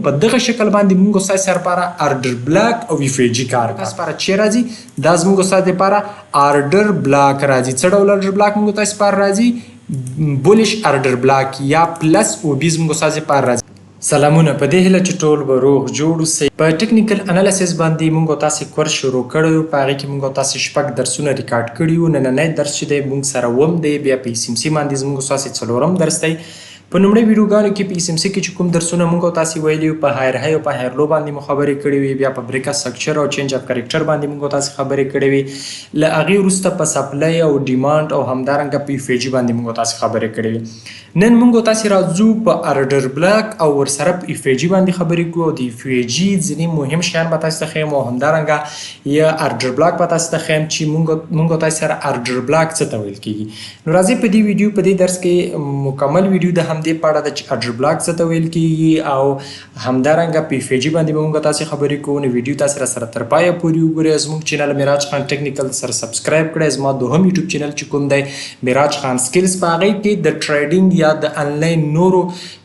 نو په دغه شکل باندې موږ تاسو سره لپاره آرډر بلاک او اف جی کار تاسو لپاره چې راځي دا زموږ تاسو لپاره آرډر بلاک راځي. څه ډول آرډر بلاک موږ تاسو لپاره راځي؟ بولش آرډر بلاک یا پلس او بي زموږ تاسو لپاره راځي. سلامونه، په دې هیله چې ټول به روغ جوړ اوسئ. په ټیکنیکل انالیسس باندې موږ تاسو کورس شروع کړو، په هغې کې موږ تاسو شپږ درسونه ریکارډ کړي وو. نننی درس چې دی موږ سره اووم دی، بیا په SMC باندې زموږ تاسو څلورم درس دی. په لومړۍ ویډیوګانو کې په SMC کې چې کوم درسونه موږ تاسو ویلي وو، په هایر های او په هایر لو باندې مو خبرې کړې وې، بیا په بریک اف سټرکچر او چینج اف کریکټر باندې موږ تاسو خبرې کړې وې. له هغې وروسته په سپلای او ډیمانډ او همدارنګه په FVG باندې موږ تاسو خبرې کړې وې. نن موږ تاسو راځو په آرډر بلاک او ورسره په FVG باندې خبرې کوو. د FVG ځینې مهم شیان به تاسو ته ښیم او همدارنګه یا آرډر بلاک به تاسو ته ښیم چې موږ تاسو سره آرډر بلاک څه ته ویل کېږي. نو راځئ په دې ویډیو په دې درس کې مکمل ویډیو د همدې په اړه ده چې آرډر بلاک څه ته ویل کېږي او همدارنګه په FVG باندې به موږ تاسو خبرې کوو. نو ویډیو تاسو سره تر پایه پورې وګورئ. زموږ چینل میراج خان ټیکنیکل سره سبسکرایب کړئ. زما دوهم یوټیوب چینل چې کوم دی میراج خان سکلز، په هغې کې د ټریډینګ یا د آنلاین نورو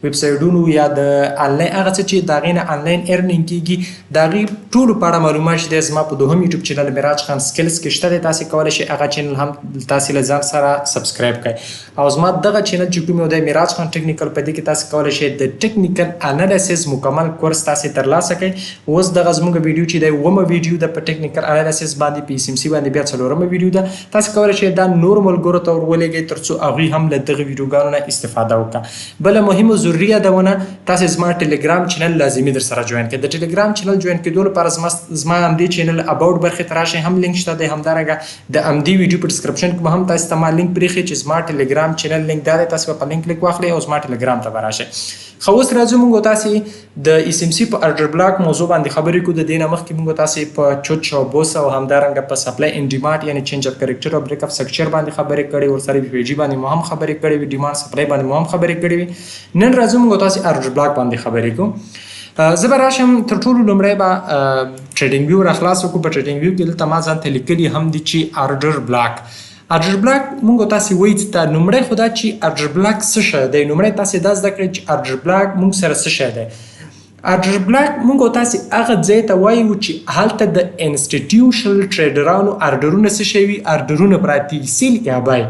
ویب سایټونو یا د آنلاین هغه څه چې د هغې نه آنلاین ارنینګ کېږي د هغې ټولو په اړه معلومات چې دی زما په دوهم یوټیوب چینل میراج خان سکلز کې شته دی. تاسې کولی شئ هغه چینل هم تاسې له ځان سره سبسکرایب کړئ. او زما دغه چینل چې کوم یو دی میراج خان ټیکنیکل، په دې کې تاسې کولی شئ د ټیکنیکل انالیسس مکمل کورس تاسې ترلاسه کړئ. اوس دغه زموږ ویډیو چې دی اوومه ویډیو ده په ټیکنیکل انالیسس باندې، په SMC باندې بیا څلورمه ویډیو ده. تاسې کولی شئ دا نور ملګرو ته ورولېږئ تر څو هغوی هم له دغه ویډیوګانو نه استفاده وکړه. بله مهمه ضروري یادونه، تاسې زما ټیلیګرام چینل لازمي در سره جوین کړئ. د ټیلیګرام چینل جوین کېدو لپاره زما همدې چینل اباوټ برخې ته راشئ، هم لینک شته دی. همدارنګه د همدې ویډیو په ډسکرپشن کې به هم تاسو ته ما لینک پرېښي چې زما ټیلیګرام چینل لینک دا دی. تاسو به په لینک کلیک واخلئ او زما ټیلیګرام ته به راشئ. خو اوس راځو موږ تاسې د SMC په آرډر بلاک موضوع باندې خبرې کوو. د دې نه مخکې موږ تاسې په چوچ او بوس او همدارنګه په سپلای ان ډیمانډ یعنې چینج اف کریکټر او بریک اف سټرکچر باندې خبرې کړې، ورسره FVG باندې مو هم خبرې کړې وې، ډیمانډ سپلای باندې مو هم خبرې کړې وې. نن راځو موږ تاسې آرډر بلاک باندې خبرې کوو. زه به راشم تر ټولو لومړی به ټریډینګ ویو راخلاص وکړو. په ټریډینګ ویو کې دلته ما ځان ته لیکلي هم دي چې آرډر بلاک. آرډر بلاک موږ تاسې وایي ته لومړی خو دا چې آرډر بلاک څه شی دی. لومړی تاسې دا زده کړئ چې آرډر بلاک موږ سره څه شی دی. آرډر بلاک موږ تاسې هغه ځای ته وایو چې هلته د انسټیټیوشنل ټریډرانو آرډرونه څه شی وي، آرډرونه پراته وي، سیل یا بای.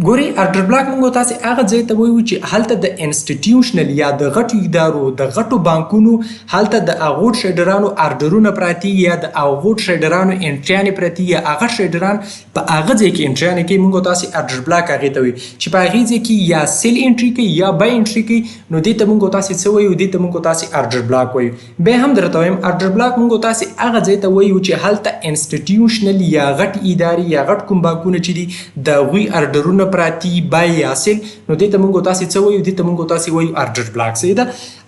ګورئ آرډر بلاک موږ تاسې هغه ځای ته وایو چې هلته د انسټیټیوشنل یا د غټو ادارو د غټو بانکونو هلته د هغو ټریډرانو آرډرونه پراته یا د هغو ټریډرانو انټریانې پرتې یا هغه ټریډران په هغه ځای کې انټریانې کوي. موږ تاسې آرډر بلاک هغې ته وایو چې په هغې ځای کې یا سیل انټري کوي یا بای انټري کوي. نو دې ته موږ تاسې څه وایو؟ دې ته موږ تاسې آرډر بلاک وایو. بیا هم درته وایم آرډر بلاک موږ تاسې هغه ځای ته وایو چې هلته انسټیټیوشنل یا غټ ادارې یا غټ کوم بانکونه چې دي د هغوی آرډرونه پراتی بای یا سیل. نو دې ته موږ تاسې څه وایو؟ دې ته موږ تاسې وایو آرډر بلاک. صحیح ده.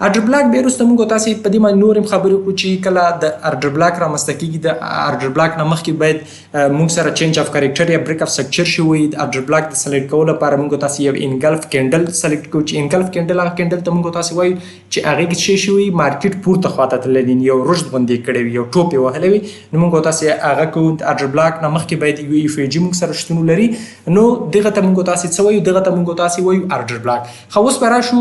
آرډر بلاک بیا وروسته موږ تاسې په دې باندې نور هم خبرې وکړو چې کله د آرډر بلاک رامنځته کېږي. د آرډر بلاک نه مخکې باید موږ سره چینج اف کریکټر یا بریک اف سټرکچر شوی. د آرډر بلاک د سلیکټ کولو لپاره موږ تاسې یو انګلف کینډل سلیکټ کوو چې انګلف کینډل هغه کینډل ته موږ تاسې وایو چې هغې کې څه شوي، مارکیټ پورته خواته تللی وي، یو رشد غوندې کړی وي، یو ټوپ یې وهلی وي. نو موږ تاسې هغه کوو. د آرډر بلاک نه مخکې باید یو FVG موږ سره شتون ولري. نو دغه ته موږ تاسې څه وایو؟ دغه ته موږ تاسې وایو آرډر بلاک. خو اوس به راشو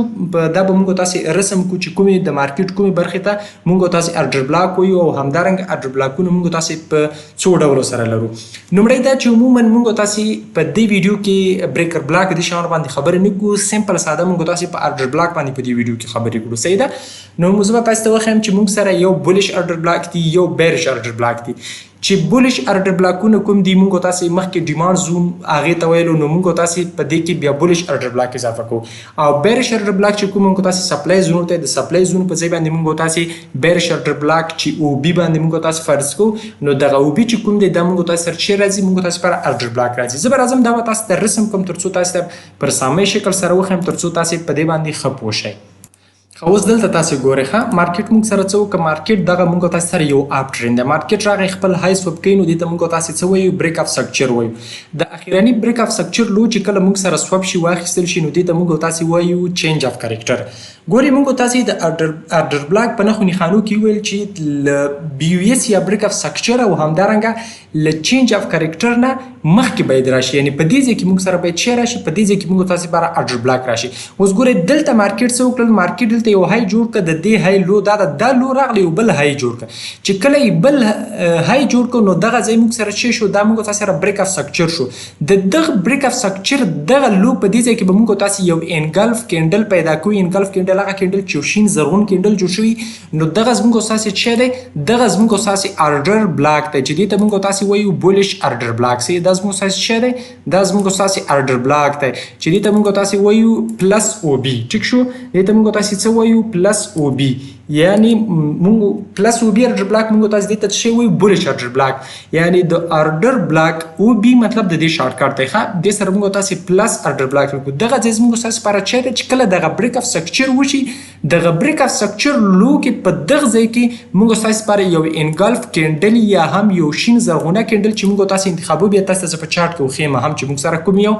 دا به موږ تاسې رسم کوو چې کومې د مارکیټ کومې برخې ته موږ تاسې آرډر بلاک وایو او همدارنګه آرډر بلاکونه موږ تاسې په څو ډولو سره لرو. لومړی دا چې عموما موږ تاسې په دې ویډیو کې بریکر بلاک دې شیانو باندې خبرې نه کوو. سمپل ساده موږ تاسې په آرډر بلاک باندې په دې ویډیو کې خبرې کړو. صحیح ده. نو زه به تاسو ته وښیم چې موږ سره یو بولش آرډر بلاک دی، یو بیرش آرډر بلاک دی. چې بولش آرډر بلاکونه کوم دي موږ تاسې مخکې ډیمانډ زون هغې ته ویلو. نو موږ تاسې په دې کې بیا بولش آرډر بلاک اضافه کوو. او بیرش آرډر بلاک چې کوم موږ تاسې سپلای زون ته د سپلای زون په ځای باندې موږ تاسې بیرش آرډر بلاک چې OB باندې موږ تاسې فرض کوو. نو دغه OB چې کوم دی دا موږ تاسې سره چې راځي موږ تاسې پر آرډر بلاک راځي. زه به راځم دا به تاسو ته رسم کوم تر څو تاسو ته پر سامه شکل سره وښیم تر څو تاسې په دې باندې ښه پوه شئ. خو اوس دلته تاسې ګورئ ښه مارکیټ موږ سره څه وکړه. مارکیټ دغه موږ تاسې سره یو اپ ټرینډ دی. مارکیټ راغی خپل های سوپ کوي. نو دې ته موږ تاسې څه وایو؟ بریک اف سټرکچر وایو. د اخرني بریک اف سټرکچر لو چې کله موږ سره سوپ شي واخیستل شي نو دې ته موږ تاسې وایو چینج اف کریکټر. ګورئ موږ تاسې د آرډر بلاک په نښو نښانو کې ویل چې له BOS یا بریک اف سټرکچر او همدارنګه له چینج اف کریکټر نه مخکې باید راشي. یعنې په دې ځای کې موږ سره باید شی راشي، په دې ځای کې موږ تاسې لپاره آرډر بلاک راشي. اوس ګورئ دلته مارکیټ څه وکړل؟ مارکیټ دلته یو های جوړ کړ د دې های لو دا لو راغلی یو بل های جوړ کړ چې کله یې بل های جوړ کړ نو دغه ځای موږ سره چې شو دا موږ تاسو سره بریک اف سټرکچر شو د دغه بریک اف سټرکچر دغه لو په دې ځای کې به موږ تاسو یو انګلف کینډل پیدا کوو انګلف کینډل هغه کینډل چې شین زرغون کینډل جوړ شوی نو دغه موږ تاسو چې دی دغه موږ تاسو آرډر بلاک ته چې دې ته موږ تاسو وایو بولیش آرډر بلاک سي دا موږ تاسو چې دی دا موږ تاسو آرډر بلاک ته چې دې ته موږ تاسو وایو پلس او بي ټیک شو دې ته موږ تاسو څه وایو پلس او بي یعنی موږ پلس او بي آرډر بلاک موږ تاسو دې ته څه وایو بولیش آرډر بلاک یعنی د آرډر بلاک او بي مطلب د دې شارټ کټ دی ښه د سره موږ تاسو پلس آرډر بلاک وکړو دغه ځای موږ تاسو لپاره چې کله دغه بریک اف سټرکچر وشي دغه بریک اف سټرکچر لو کې په دغه ځای کې موږ تاسو لپاره یو انګلف کینډل یا هم یو شین زرغونه کینډل چې موږ تاسو انتخابو بیا تاسو په چارت کې خېمه هم چې موږ سره کوم یو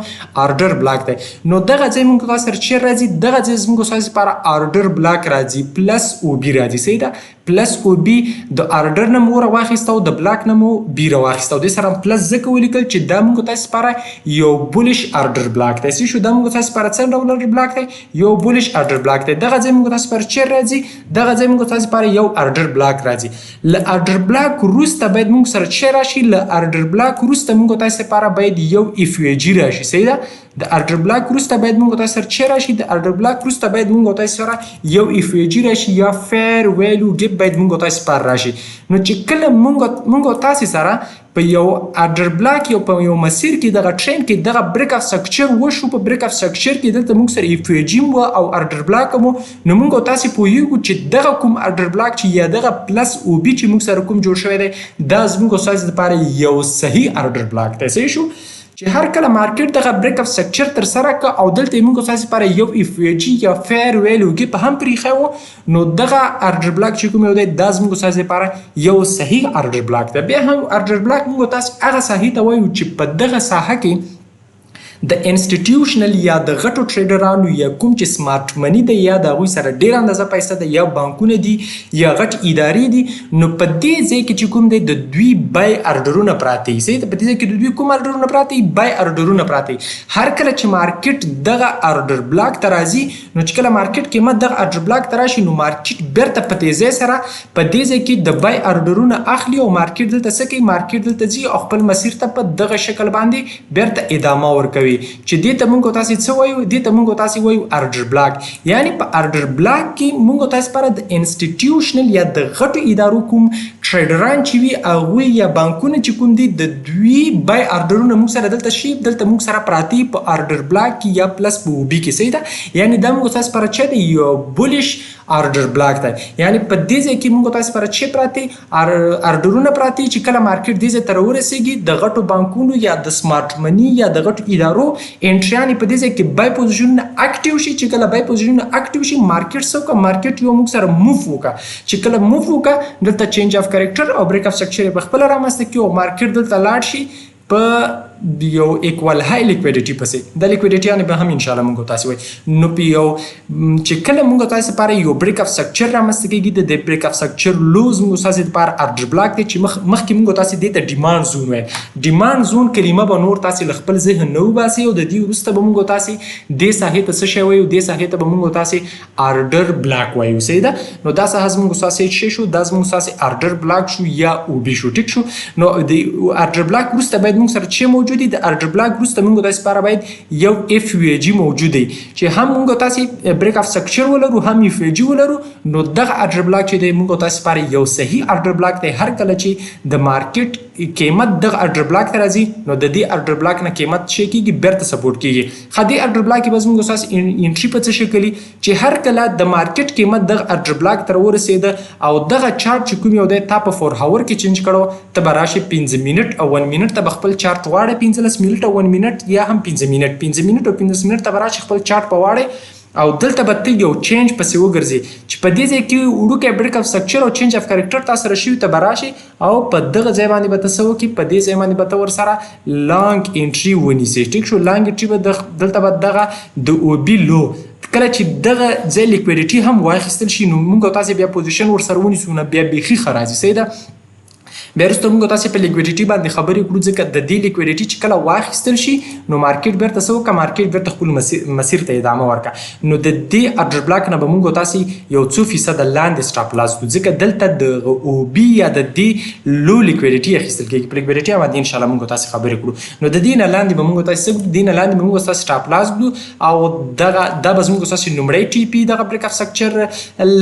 آرډر بلاک دی نو دغه ځای موږ تاسو سره چې راځي دغه ځای موږ تاسو لپاره آرډر بلاک راځي پلس او بي راځي صحیح ده پلس او بي د آرډر نه مو راواخیسته او د بلاک نه مو بي راواخیسته د سره پلس ځکه ولیکل چې دا موږ تاسو لپاره یو بولیش آرډر بلاک دی چې شو دا موږ تاسو لپاره څه ډول آرډر بلاک دی یو بولیش آرډر بلاک دی دغه ځای موږ تاسو لپاره چې راځي دغه ځای موږ تاسو لپاره یو آرډر بلاک راځي ل آرډر بلاک وروسته باید موږ سره چې راشي ل آرډر بلاک وروسته موږ تاسو لپاره باید یو اف وی جی راشي صحیح ده د آرډر بلاک وروسته باید موږ تاسو سره چې راشي د آرډر بلاک وروسته باید موږ تاسو سره یو اف وی جی راشي یا فیر ویلو ګپ باید موږ تاسو لپاره راشي نو چې کله موږ تاسو سره په یو آرډر بلاک یو په یو مسیر کې دغه ټرین کې دغه بریک اف سټرکچر وشو په بریک اف سټرکچر کې دلته موږ سره اف وی جی او آرډر بلاک مو نو موږ تاسو پوهیږو چې دغه کوم آرډر بلاک چې یا دغه پلس او بي چې موږ سره کوم جوړ شوی دی دا زموږ تاسو لپاره یو صحیح آرډر بلاک دی صحیح شو چې هر کله مارکیټ دغه بریک اف سټرکچر تر سره ک او دلته موږ تاسو لپاره یو اف وی جی یا فیر ویلو کې په هم پریخو نو دغه آرډر بلاک چې کوم یو دی دا زموږ تاسو لپاره یو صحیح آرډر بلاک دی بیا هم آرډر بلاک موږ تاسو هغه صحیح ته وایو چې په دغه ساحه کې د انسټیټیوشنل یا د غټو ټریډرانو یا کوم چې سمارټ منی دی یا د هغوی سره ډېر اندازه پیسه ده یا بانکونه دي یا غټ ادارې دي نو په دې ځای کې چې کوم دی د دوی بای ارډرونه پراته دي صحیح په دې ځای کې د دوی کوم ارډرونه پراته دي بای ارډرونه پراته دي هر کله چې مارکیټ دغه ارډر بلاک ته راځي نو چې کله مارکیټ قیمت دغه ارډر بلاک ته راشي نو مارکیټ بیرته په تیزۍ سره په دې ځای کې د بای ارډرونه اخلي او مارکیټ دلته څه کوي مارکیټ دلته ځي او خپل مسیر ته په دغه شکل باندې بیرته ادامه ورکوي چې دې ته موږ تاسو څه وایو دې ته موږ تاسو وایو آرډر بلاک یعنی په آرډر بلاک کې موږ تاسو لپاره د انسټیټیوشنل یا د غټو ادارو کوم ټریډران چې وي هغوی یا بانکونه چې کوم دي د دوی بای آرډرونه موږ سره دلته شي دلته موږ سره پراته په آرډر بلاک کې یا پلس په او بي کې صحیح ده یعنی دا موږ تاسو لپاره چې دی یو بولیش آرډر بلاک دی یعنی په دې ځای کې موږ تاسو لپاره چې پراته آرډرونه پراته چې کله مارکیټ دې ځای ته راورسېږي د غټو بانکونو یا د سمارټ منی یا د غټو ادارو انټریانې په دې ځای کې بای پوزیشنونه اکټیو شي چې کله بای پوزیشنونه اکټیو شي مارکیټ څه وکړه مارکیټ یو موږ سره موف وکړه چې کله موف وکړه دلته چینج اف کریکټر او بریک اف سټرکچر په خپل رامنځته کړي او مارکیټ دلته لاړ شي په یو ایکوال های لیکویډیټي پسې د لیکویډیټي یعنې به هم ان شاء الله موږ تاسو وایي نو په یو چې کله موږ تاسو لپاره یو بریک اف سټرکچر رامنځته کېږي د دې بریک اف سټرکچر لوز موږ تاسو لپاره آرډر بلاک دی چې مخکې موږ تاسو دې ته ډیمانډ زون وایي ډیمانډ زون کلمه به نور تاسو له خپل ذهن نه وباسي او د دې وروسته به موږ تاسو دې ساحې ته څه شی وایو دې ساحې ته به موږ تاسو آرډر بلاک وایو صحیح ده نو دا ساحه زموږ تاسو څه شو دا زموږ تاسو آرډر بلاک شو یا او بي شو ټیک شو نو د آرډر بلاک وروسته باید موږ سره چې موجود دي د آرډر بلاک وروسته موږ تاسو لپاره باید یو اف وی جی موجود دی چې هم موږ تاسو بریک اف سټرکچر ولرو هم اف وی جی ولرو نو دغه آرډر بلاک چې دی موږ تاسو لپاره یو صحیح آرډر بلاک دی هر کله چې د مارکیټ قیمت دغه آرډر بلاک ته راځي نو د دې آرډر بلاک نه قیمت شي کېږي بیرته سپورټ کېږي خو دې آرډر بلاک کې بس موږ تاسو انټري په څه شکل چې هر کله د مارکیټ قیمت دغه آرډر بلاک تر ورسېده او دغه چارت چې کوم یو دی تا په 4 هاور کې چینج کړو ته به راشي 15 منټ او 1 منټ ته خپل چارت واړه 15 منټ او 1 منټ یا هم 15 منټ او 15 منټ ته به راشي خپل چارت په واړه او دلته به ته یو چینج پسې وګرځي چې په دې ځای کې وړوکی بریک اف سټرکچر او چینج اف کریکټر تاسو سره شوي ته به راشي او په دغه ځای باندې به ته څه وکړي په دې ځای باندې به ته ورسره لانګ انټري ونیسي ټیک شو لانګ انټري به دلته به دغه د او بي لو کله چې دغه ځای لیکویډیټي هم واخیستل شي نو موږ تاسو بیا پوزیشن ورسره ونیسو نه بیا بیخي ښه راځي صحیح ده بیا وروسته موږ تاسې په لیکویډیټي باندې خبرې کړو ځکه د دې لیکویډیټي چې کله واخیستل شي نو مارکیټ بیرته څه وکړه مارکیټ بیرته خپل مسیر ته ادامه ورکړه نو د دې ارډر بلاک نه به موږ تاسې یو څو فیصده لاندې سټاپ لاس کړو ځکه دلته د او بي یا د دې لو لیکویډیټي اخیستل کېږي په لیکویډیټي باندې انشاءالله موږ تاسې خبرې کړو نو د دې نه لاندې به موږ تاسې څه کړو د دې نه لاندې به موږ تاسې سټاپ لاس کړو او دا به زموږ تاسې لومړی ټي پي دغه بریک اف سټرکچر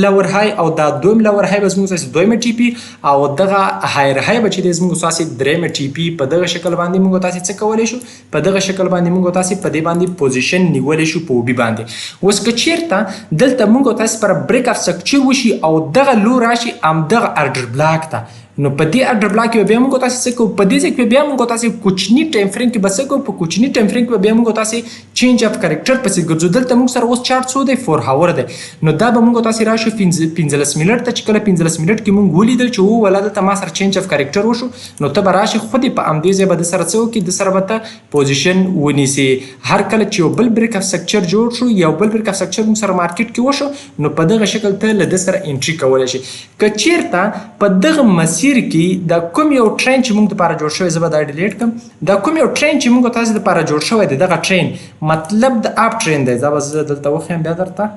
لور های او دا دویم لور های به زموږ تاسې دویمه ټي پي او دغه هایر های به چې دی زموږ تاسې درېیمه ټي پي په دغه شکل باندې موږ تاسې څه کولی شو په دغه شکل باندې موږ تاسې په دې باندې پوزیشن نیولی شو په اوبي باندې اوس که چیرته دلته موږ تاسې پر بریک اف سټرکچر وشي او دغه لو راشي همدغه ارډر بلاک ته نو په دې ارډر بلاک کې بیا موږ تاسې څه کوو په دې ځای کې بیا موږ تاسې کوچني ټایم فریم کې به څه کوو په کوچني ټایم فریم کې بیا موږ تاسې چینج اف کریکټر پسې ګرځو دلته موږ سره اوس چارټ څو دی 4 هاور دی نو دا به موږ تاسې راشو 15 منټ ته چې کله 15 منټ کې موږ ولیدل چې ولا دلته ما سره چینج اف کریکټر وشو نو ته به راشې خود په همدې ځای به د سره څه وکړي د سره به ته پوزیشن ونیسي هر کله چې یو بل بریک اف سټرکچر جوړ شو یو بل بریک اف سټرکچر موږ سره مارکیټ کې وشو نو په دغه شکل ته له ده سره انټري کولی شي که چیرته په دغه مسیر کې د کوم یو ټرین چې موږ دپاره جوړ شوی زه به دا ډیلیټ کړم دا کوم یو ټرین چې موږ تاسې دپاره جوړ شوی دی دغه ټرین مطلب د اپ ټرین دی دا به زه دلته وښیم بیا درته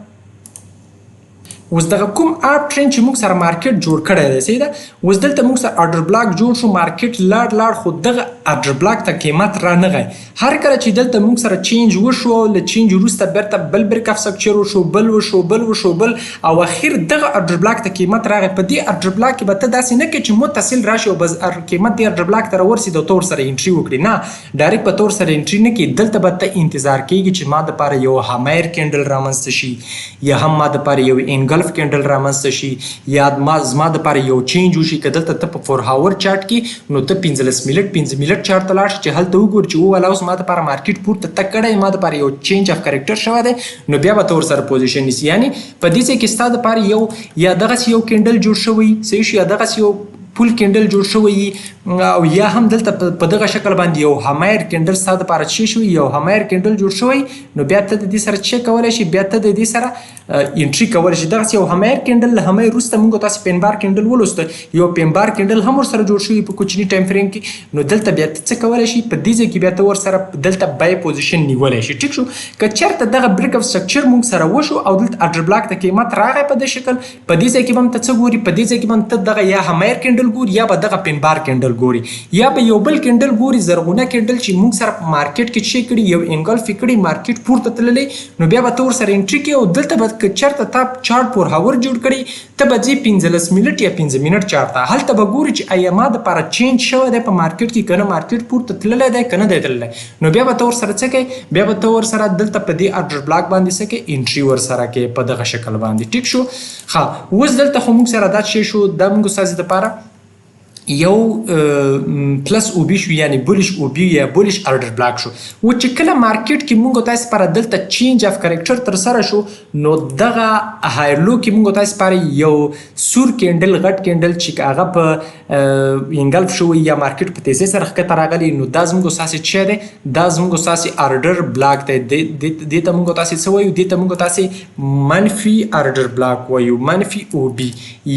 اوس دغه کوم اپ ټرین چې موږ سره مارکیټ جوړ کړی دی صحیح ده اوس دلته موږ سره ارډر بلاک جوړ شو مارکیټ لاړ خو دغه ارډر بلاک ته قیمت رانغی هر کله چې دلته موږ سره چینج وشو له چینج وروسته بیرته بل بریک اف سټرکچر وشو بل وشو او اخر دغه ارډر بلاک ته قیمت راغی په دې ارډر بلاک کې به ته داسې نه کوې چې متصل راشي او بس قیمت دې ارډر بلاک ته راورسېد او ته ورسره انټري وکړې نه ډایرکټ به ته ورسره انټري نه کړې دلته به ته انتظار کېږي چې ما دپاره یو همایر کینډل رامنځته شي یا هم ما دپاره یو انګلف کینډل رامنځته شي یا زما دپاره یو چینج وشي که دلته ته په 4 هاور چارټ کې نو ته 15 منټ چارټ ته لاړ شي چې هلته وګورې چې ووالا اوس ما دپاره مارکیټ پورته تګ کړی ما دپاره یو چینج اف کریکټر شوی دی نو بیا به ته ورسره پوزیشن نیسي یعنې په دې ځای کې ستا دپاره یو یا دغسې یو کینډل جوړ شوی صحیح شو یا دغسې یو پول کینډل جوړ شوی او یا هم دلته په دغه شکل باندې یو همایر کینډل ستا دپاره څه شوی یو همایر کینډل جوړ شوی نو بیا ته د دې سره څه کولی شي بیا ته د دې سره انټري کولی شي دغسې یو همایر کینډل له همایر وروسته موږ تاسې پین بار کینډل ولوسته یو پین بار کینډل هم ورسره جوړ شوی په کوچني ټایم فریم کې نو دلته بیا ته څه کولی شي په دې ځای کې بیا ته ورسره دلته بای پوزیشن نیولی شي ټیک شو که چېرته دغه بریک اف سټرکچر موږ سره وشو او دلته ارډر بلاک ته قیمت راغی په دې شکل په دې ځای کې به هم ته څه ګوري په دې ځای کې به هم ته دغه یا همایر کینډل ګوري یا به دغه پین بار کینډل ګوري یا به یو بل کینډل ګوري زرغونه کینډل چې موږ سره په مارکیټ کې څه کړي یو انګلف یې کړي مارکیټ پورته تللی نو بیا به ته ورسره انټري کړې او دلته به که چېرته تا چارټ 4 هاور جوړ کړي ته به ځې 15 منټ یا 15 منټ چارټ ته هلته به ګوري چې ایا ما دپاره چینج شوی دی په مارکیټ کې که نه مارکیټ پورته تللی دی که نه دی تللی نو بیا به ته ورسره څه کوې بیا به ته ورسره دلته په دې ارډر بلاک باندې څه کوې انټري ورسره کوې په دغه شکل باندې ټیک شو ښه اوس دلته خو موږ سره دا شی شو دا موږ ستاسې دپاره یو پلس او بي شو یعنی بولش او بي یا بولش ارډر بلاک شو و چې کله مارکیټ کې موږ تاسې لپاره دلته چینج اف کریکټر ترسره شو نو دغه هایر لو کې موږ تاسې لپاره یو سور کینډل غټ کینډل چې هغه په انګلف شوی یا مارکیټ په تیزۍ سره ښکته راغلی نو دا زموږ ستاسې څه دی دا زموږ ستاسې ارډر بلاک دی دې ته موږ تاسې څه وایو دې ته موږ تاسې منفي ارډر بلاک وایو منفي او بي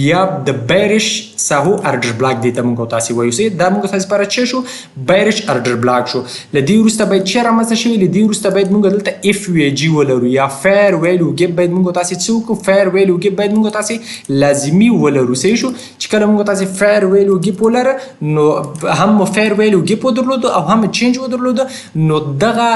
یا د بیرش ساهو ارډر بلاک دی موږ تاسې وایو سي دا موږ تاسې لپاره څه شو بیرش ارډر بلاک شو له دې وروسته باید څه رامنځته شوي له دې وروسته باید موږ دلته اف وی جي ولرو یا فیر ویلو ګیپ باید موږ تاسې څه وکړو فیر ویلو ګیپ باید موږ تاسې لازمي ولرو صحیح شو چې کله موږ تاسې فیر ویلو ګیپ ولره نو هم فیر ویلو ګیپ ودرلودو او هم چینج ودرلودو نو دغه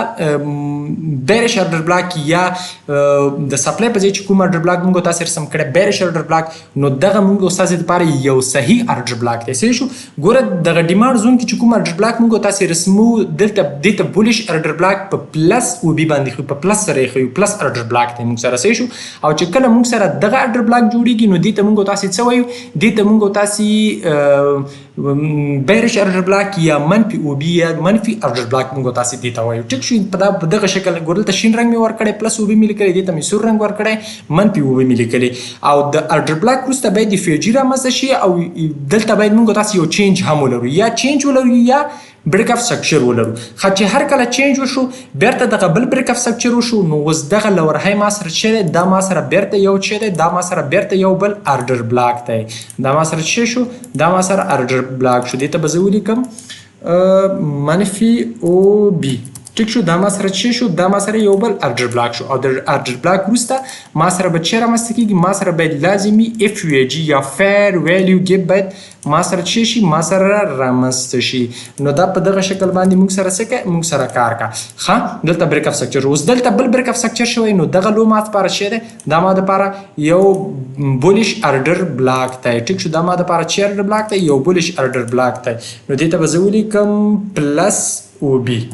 بیرش ارډر بلاک یا د سپلای په ځای چې کوم ارډر بلاک موږ تاسې رسم کړی بیرش ارډر بلاک نو دغه موږ ستاسې لپاره یو صحیح ارډر بلاک دی صحیح شو ګوره دغه ډیمانډ زون کې چې کوم ارډر بلاک موږ تاسې رسمو دلته دې ته بولش ارډر بلاک په پلس او بي باندې خو په پلس سره یې ښیو پلس ارډر بلاک دی موږ سره صحیح شو او چې کله موږ سره دغه ارډر بلاک جوړېږي نو دې ته موږ تاسې څه وایو دې ته موږ تاسې بیرش ارډر بلاک یا منفي او بي یا منفي ارډر بلاک موږ تاسې دې ته وایو ټیک شو په دغه شکل ګوره دلته شین رنګ مې ورکړی پلس او بي مې لیکلی دې ته مې سور رنګ ورکړی منفي او بي مې لیکلی او د ارډر بلاک وروسته باید د فیجي رامنځته شي او دلته باید موږ تاسې یو چینج هم ولرو یا چینج ولرو یا بریک اف سټرکچر ولرو خو چې هر کله چینج وشو بیرته دغه بل بریک اف سټرکچر وشو نو اوس دغه لورهای ما سره چې دی دا ما سره بیرته یو چې دی دا ما سره بیرته یو بل ارډر بلاک دی دا ما سره څه شو دا ما سره ارډر بلاک شو. دې ته به زه ولیکم منفي او بي. ټیک شو دا ما سره څه شو دا ما سره یو بل ارډر بلاک شو او د ارډر بلاک وروسته ما سره به څه رامنځته کېږي ما سره باید لازمي FVG یا فیر ویلیو ګیپ باید ما سره څه شي ما سره رامنځته شي. نو دا په دغه شکل باندې موږ سره څه کوي موږ سره کار کا ښه. دلته بریک اف سټرکچر اوس دلته بل بریک اف سټرکچر شوی نو دغه لو ما لپاره څه دی دا ما لپاره یو بولیش ارډر بلاک دی. ټیک شو دا ما لپاره څه ارډر بلاک دی یو بولیش ارډر بلاک دی. نو دې ته به زه ولیکم پلس او بي.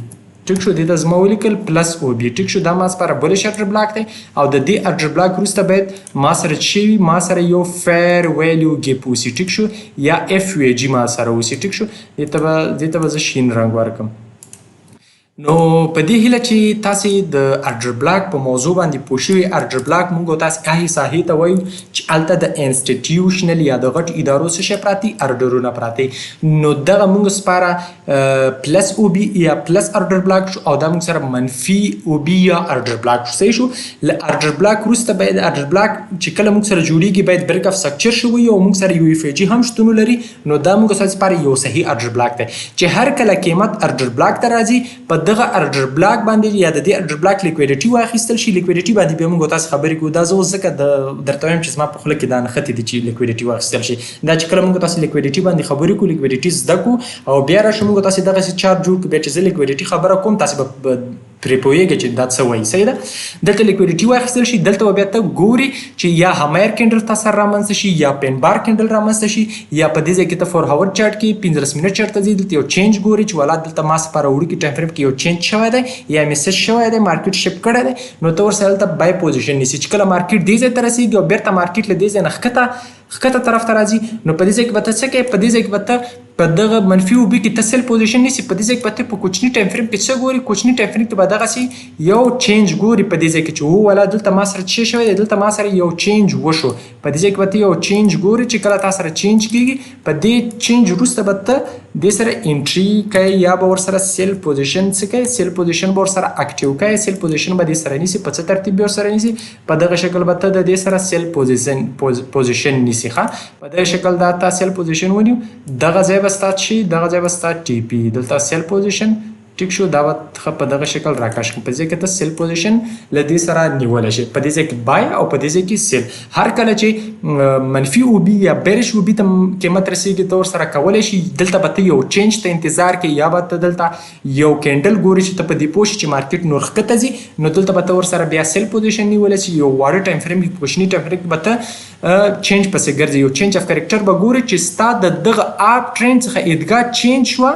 ټیک شو دې ته زما ولیکل پلس او بي. ټیک شو دا ما سره بولیش ارډر بلاک دی او د دې ارډر بلاک وروسته باید ما سره څه وي ما سره یو فیر ویلیو ګیپ اوسي. ټیک شو یا FVG ما سره اوسي. ټیک شو دې ته به زه شین رنګ ورکړم. نو په دې هیله چې تاسې د ارډر بلاک په موضوع باندې پوه شوي. ارډر بلاک موږ تاسې هغې ساحې ته وایو چې هلته د انسټیټیوشنل یا د غټ ادارو څه شی پراته ارډرونه پراته. نو دغه موږ سپاره پلس او بي یا پلس ارډر بلاک شو او دا موږ سره منفي او بي یا ارډر بلاک شو. صحیح شو. له ارډر بلاک وروسته باید ارډر بلاک چې کله موږ سره جوړیږي باید بریک اف سټرکچر شوی او موږ سره یو FVG هم شتون لري. نو دا موږ سره سپاره یو صحیح ارډر بلاک دی چې هر کله قیمت ارډر بلاک ته راځي په دغه ارډر بلاک باندې یا د دې ارډر بلاک لیکویډیټي واخیستل شي. لیکویډیټي باندې به موږ تاسو خبرې کوو. دا زه اوس ځکه درته وایم چې زما په خوله کې دا نښتې دي چې لیکویډیټي واخیستل شي. دا چې کله موږ تاسو لیکویډیټي باندې خبرې کوو لیکویډیټي زده کوو او بیا راشو موږ تاسو دغسې چارت جوړ کړو بیا چې زه لیکویډیټي خبره کوم تاسو به پرې پوهېږئ چې دا څه وایي. صحیح ده. دلته لیکویډیټي واخیستل شي دلته به بیا ته ګوري چې یا همایر کینډل تا سره رامنځته شي یا پین بار کینډل رامنځته شي یا په دې ځای کې ته 4 هاور چارټ کې 15 منټ چارټ ته ځي دلته یو چینج ګوري چې والا دلته ما سپاره وړوکي ټایم فریم کې یو چینج شوی دی یا میسج شوی دی مارکیټ شپ کړی دی. نو ته ورسره دلته بای پوزیشن نیسي چې کله مارکیټ دې ځای ته رسېږي او بیرته مارکیټ له دې ځای نه ښکته طرف ته راځي نو په دې ځای کې به ته څه کوې په دې ځای کې به ته په دغه منفي او بي کې ته سیل پوزیشن نیسي. په دې ځای کې به ته په کوچني ټایم فریم کې څه ګوري کوچني ټایم فریم کې به دغسې یو چینج ګوري په دې ځای کې چې والا دلته ما سره څه شوی دی دلته ما سره یو چینج وشو. په دې ځای کې به ته یو چینج ګوري چې کله تا سره چینج کېږي په دې چینج وروسته به ته دې سره انټري کوي یا به ورسره سیل پوزیشن څه کوي سیل پوزیشن به ورسره اکټیو کوي. سیل پوزیشن به دې سره نیسي په څه ترتیب به ورسره نیسي په دغه شکل به ته د دې سره سیل پوزیشن نیسي. ښه په دغه شکل دا تا سیل پوزیشن ونیو دغه ځای به ستا شي دغه ځای به ستا TP دلته سیل پوزیشن. ټیک شو دا به په دغه شکل راکاش کړي. په دې ځای کې ته سیل پوزیشن له دې سره نیولی شي. په دې ځای کې بای او په دې ځای کې سیل. هر کله چې منفي او بي یا بیرش او بي ته قیمت رسېږي ته ورسره کولی شي. دلته به ته یو چینج ته انتظار کوي یا به ته دلته یو کینډل ګوري چې ته په دې پوه شي چې مارکیټ نور ښکته ځي. نو دلته به ته ورسره بیا سیل پوزیشن نیولی شي. یو واړه ټایم فریم کې کوچني ټایم فریم کې به ته چینج پسې ګرځي. یو چینج اف کرکټر به ګوري چې ستا د دغه اپ ټرینډ څخه ادګاه چینج شوه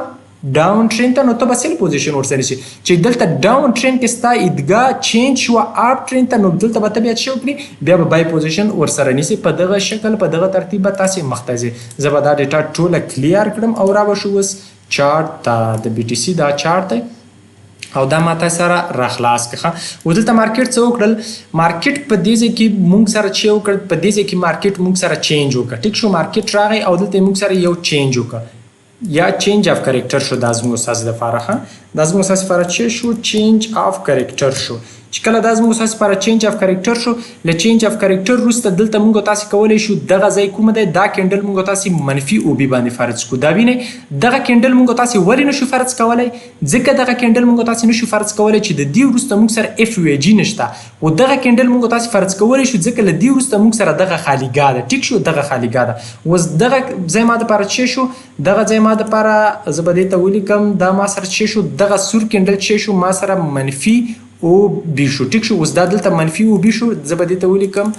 ډاون ټرینډ ته نو ته به سیل پوزیشن ورسره نیسي. چې دلته ډاون ټرینډ کې ستا ادګاه چینج شوه اپ ټرینډ ته نو دلته به ته بیا څه وکړي بیا به بای پوزیشن ورسره نیسي. په دغه شکل په دغه ترتیب به تاسې مخ ته ځئ. زه به دا ډیټا ټوله کلیر کړم او را به شو اوس چارټ ته د BTC دا چارټ دی او دا ما تاسو سره راخلاص کړه. او دلته مارکیټ څه وکړل مارکیټ په دې ځای کې موږ سره څه وکړل په دې ځای کې مارکیټ موږ سره چینج وکړ. ټیک شو مارکیټ راغی او دلته موږ سره یو چینج وکړ یا چینج اف کرکټر شو. دا زموږ اساس لپاره دا زموږ اساس لپاره څه شو چینج اف کرکټر شو. چې کله دا زموږ اساس لپاره چینج اف کرکټر شو له چینج اف کرکټر وروسته دلته موږ تاسو کولی شو دغه ځای کوم دی دا کینډل موږ تاسو منفي او بي باندې فرض کړو. دا وینئ دغه کینډل موږ تاسو ولې نشو فرض کولی ځکه دغه کینډل موږ تاسو نشو فرض کولی چې د دې وروسته موږ سره FVG نشته او دغه کینډل موږ تاسو فرض کولی شو ځکه له دې وروسته موږ سره دغه خالیګاه ده. ټیک شو دغه خالیګاه ده. اوس دغه ځای ما دپاره څه شو دغه ځای ما دپاره زه به دې ته ولیکم دا ما سره څه شو دغه سور کینډل څه شو ما سره منفي او بي شو. ټیک شو اوس دا دلته منفي او بي شو زه به دې ته ولیکم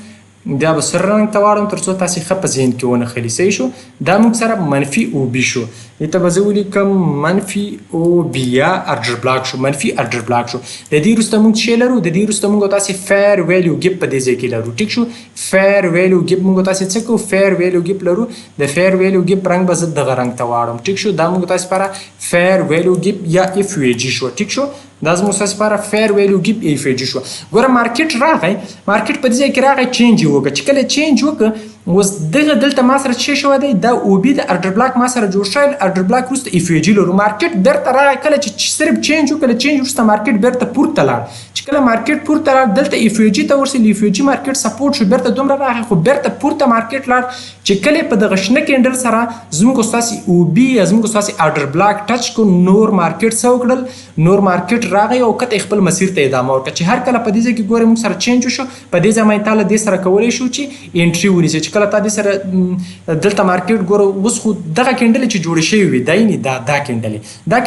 دا به سره رنګ ته واړم تر څو تاسې ښه په ذهن کې ونښلي. صحیح شو دا موږ سره منفي او بي شو. دې ته به زه ولیکم منفي او بي یا ارډر بلاک شو منفي ارډر بلاک شو. د دې وروسته موږ څه لرو د دې وروسته موږ تاسې فیر ویلیو ګیپ په دې ځای کې لرو. ټیک شو فیر ویلیو ګیپ موږ تاسې څه کوو فیر ویلیو ګیپ لرو. د فیر ویلیو ګیپ رنګ به زه دغه رنګ ته واړم. ټیک شو دا موږ تاسې لپاره فیر ویلیو ګیپ یا FVG شو. ټیک شو دا زموږ تاسو لپاره فیر ویلیو ګیپ FVG شو. ګوره مارکیټ راغی مارکیټ په دې ځای کې راغی چینج یې وکړه. چې کله چینج وکړه اوس دغه دلته ما سره څه شوی دی دا او بي د ارډر بلاک ما سره جوړ شوی ارډر بلاک وروسته اف وی جي لرو مارکیټ بیرته راغی کله چې صرف چینج وکړه چینج وروسته مارکیټ بیرته پورته لاړ چې کله مارکیټ پورته لاړ دلته اف وی جي ته ورسېد اف وی جي مارکیټ سپورټ شو بیرته دومره راغی خو بیرته پورته مارکیټ لاړ چې کله په دغه شنه کینډل سره زموږ ستاسې او بي یا زموږ ستاسې ارډر بلاک ټچ کو نور مارکیټ څه وکړل نور مارکیټ راغی او کته خپل مسیر ته ادامه ورکړه چې هر کله په دې ځای کې ګورې موږ سره چینج وشو په دې ځای باندې تا له دې سره کولی شو چې انټري ونیسي چې کله تا دې سره دلته مارکیټ ګورو اوس خو دغه کینډلې چې جوړې شوې وي دا یې دا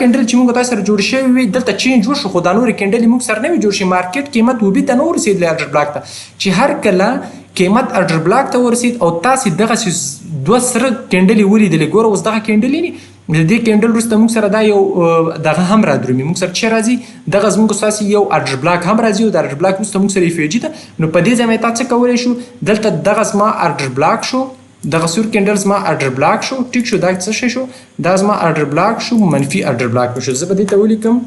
کینډلې چې موږ تاسو سره جوړې شوې وي دلته چینج وشو خو دا نورې کینډلې موږ سره نه وي جوړ شي مارکیټ قیمت وبي ته نه ورسېدلی ارډر بلاک ته چې هر کله قیمت ارډر بلاک ته ورسېد او تاسې دغسې دوه سره کینډلې ولیدلې ګوره اوس دغه کینډلې د دې کینډل وروسته موږ سره دا یو دغه هم رادرومي موږ سره څه راځي دغه زموږ ستاسې یو ارډر بلاک هم راځي او د ارډر بلاک وروسته موږ سره اف وی جي ده نو په دې ځای باندې تا څه کولی شو دلته دغه زما ارډر بلاک شو دغه سور کینډل زما ارډر بلاک شو ټیک شو دا څه شی شو دا زما ارډر بلاک شو منفي ارډر بلاک شو زه به دې ته ولیکم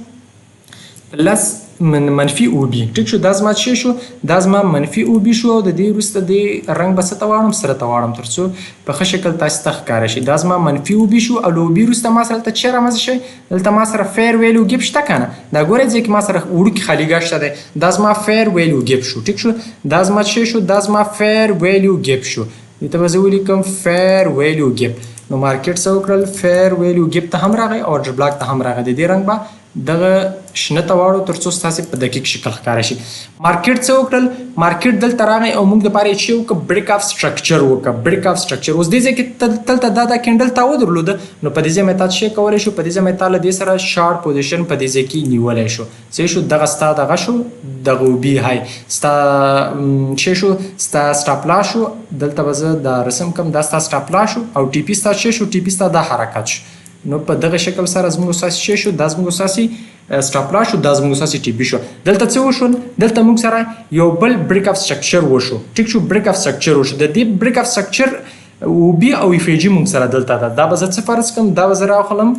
پلس منفي او بي ټیک شو دا زما څه شو دا زما منفي او بي شو د دې وروسته د رنګ به څه ته واړم سره ته واړم تر څو په ښه شکل تاسو ته ښکاره شي دا زما منفي او بي شو او له او بي وروسته ما سره دلته څه رامنځته شوی دلته ما سره فیر ویلو ګیپ شته که نه دا ګورئ ځای کې ما سره وړوکي خالیګاه شته دی دا زما فیر ویلو ګیپ شو ټیک شو دا زما څه شو دا زما فیر ویلو ګیپ شو دې ته به زه ولیکم فیر ویلو ګیپ نو مارکیټ څه وکړل فیر ویلو ګیپ ته هم راغی او ارډر بلاک ته هم راغی د دې رنګ به دغه شنه ته واړو تر څو ستاسې په دقیق شکل ښکاره شي مارکیټ څه وکړل مارکیټ دلته راغی او موږ دپاره یې څه وکړه بریک اف سټرکچر وکړه بریک اف سټرکچر اوس دې ځای کې دلته دا کینډل تا ودرلوده نو په دې ځای باندې تا څه کولی شو په دې ځای باندې تا له دې سره شارټ پوزیشن په دې ځای کې نیولی شو څه شو دغه ستا دغه شو دغه او بي های ستا څه شو ستا سټاپ لاس شو دلته به زه دا رسم کړم دا ستا سټاپ لاس شو او ټي پي ستا څه شو ټي پي ستا دا حرکت شو نو په دغه شکل سره زموږ ستاسې څه شو دا زموږ ستاسې سټاپ لاس شو دا زموږ ستاسې ټي پي شو دلته څه وشول دلته موږ سره یو بل بریک اف سټرکچر وشو ټیک شو بریک اف سټرکچر وشو د دې بریک اف سټرکچر او بي او اف جي موږ سره دلته ده دا به زه څه فرض کړم دا به زه راوخلم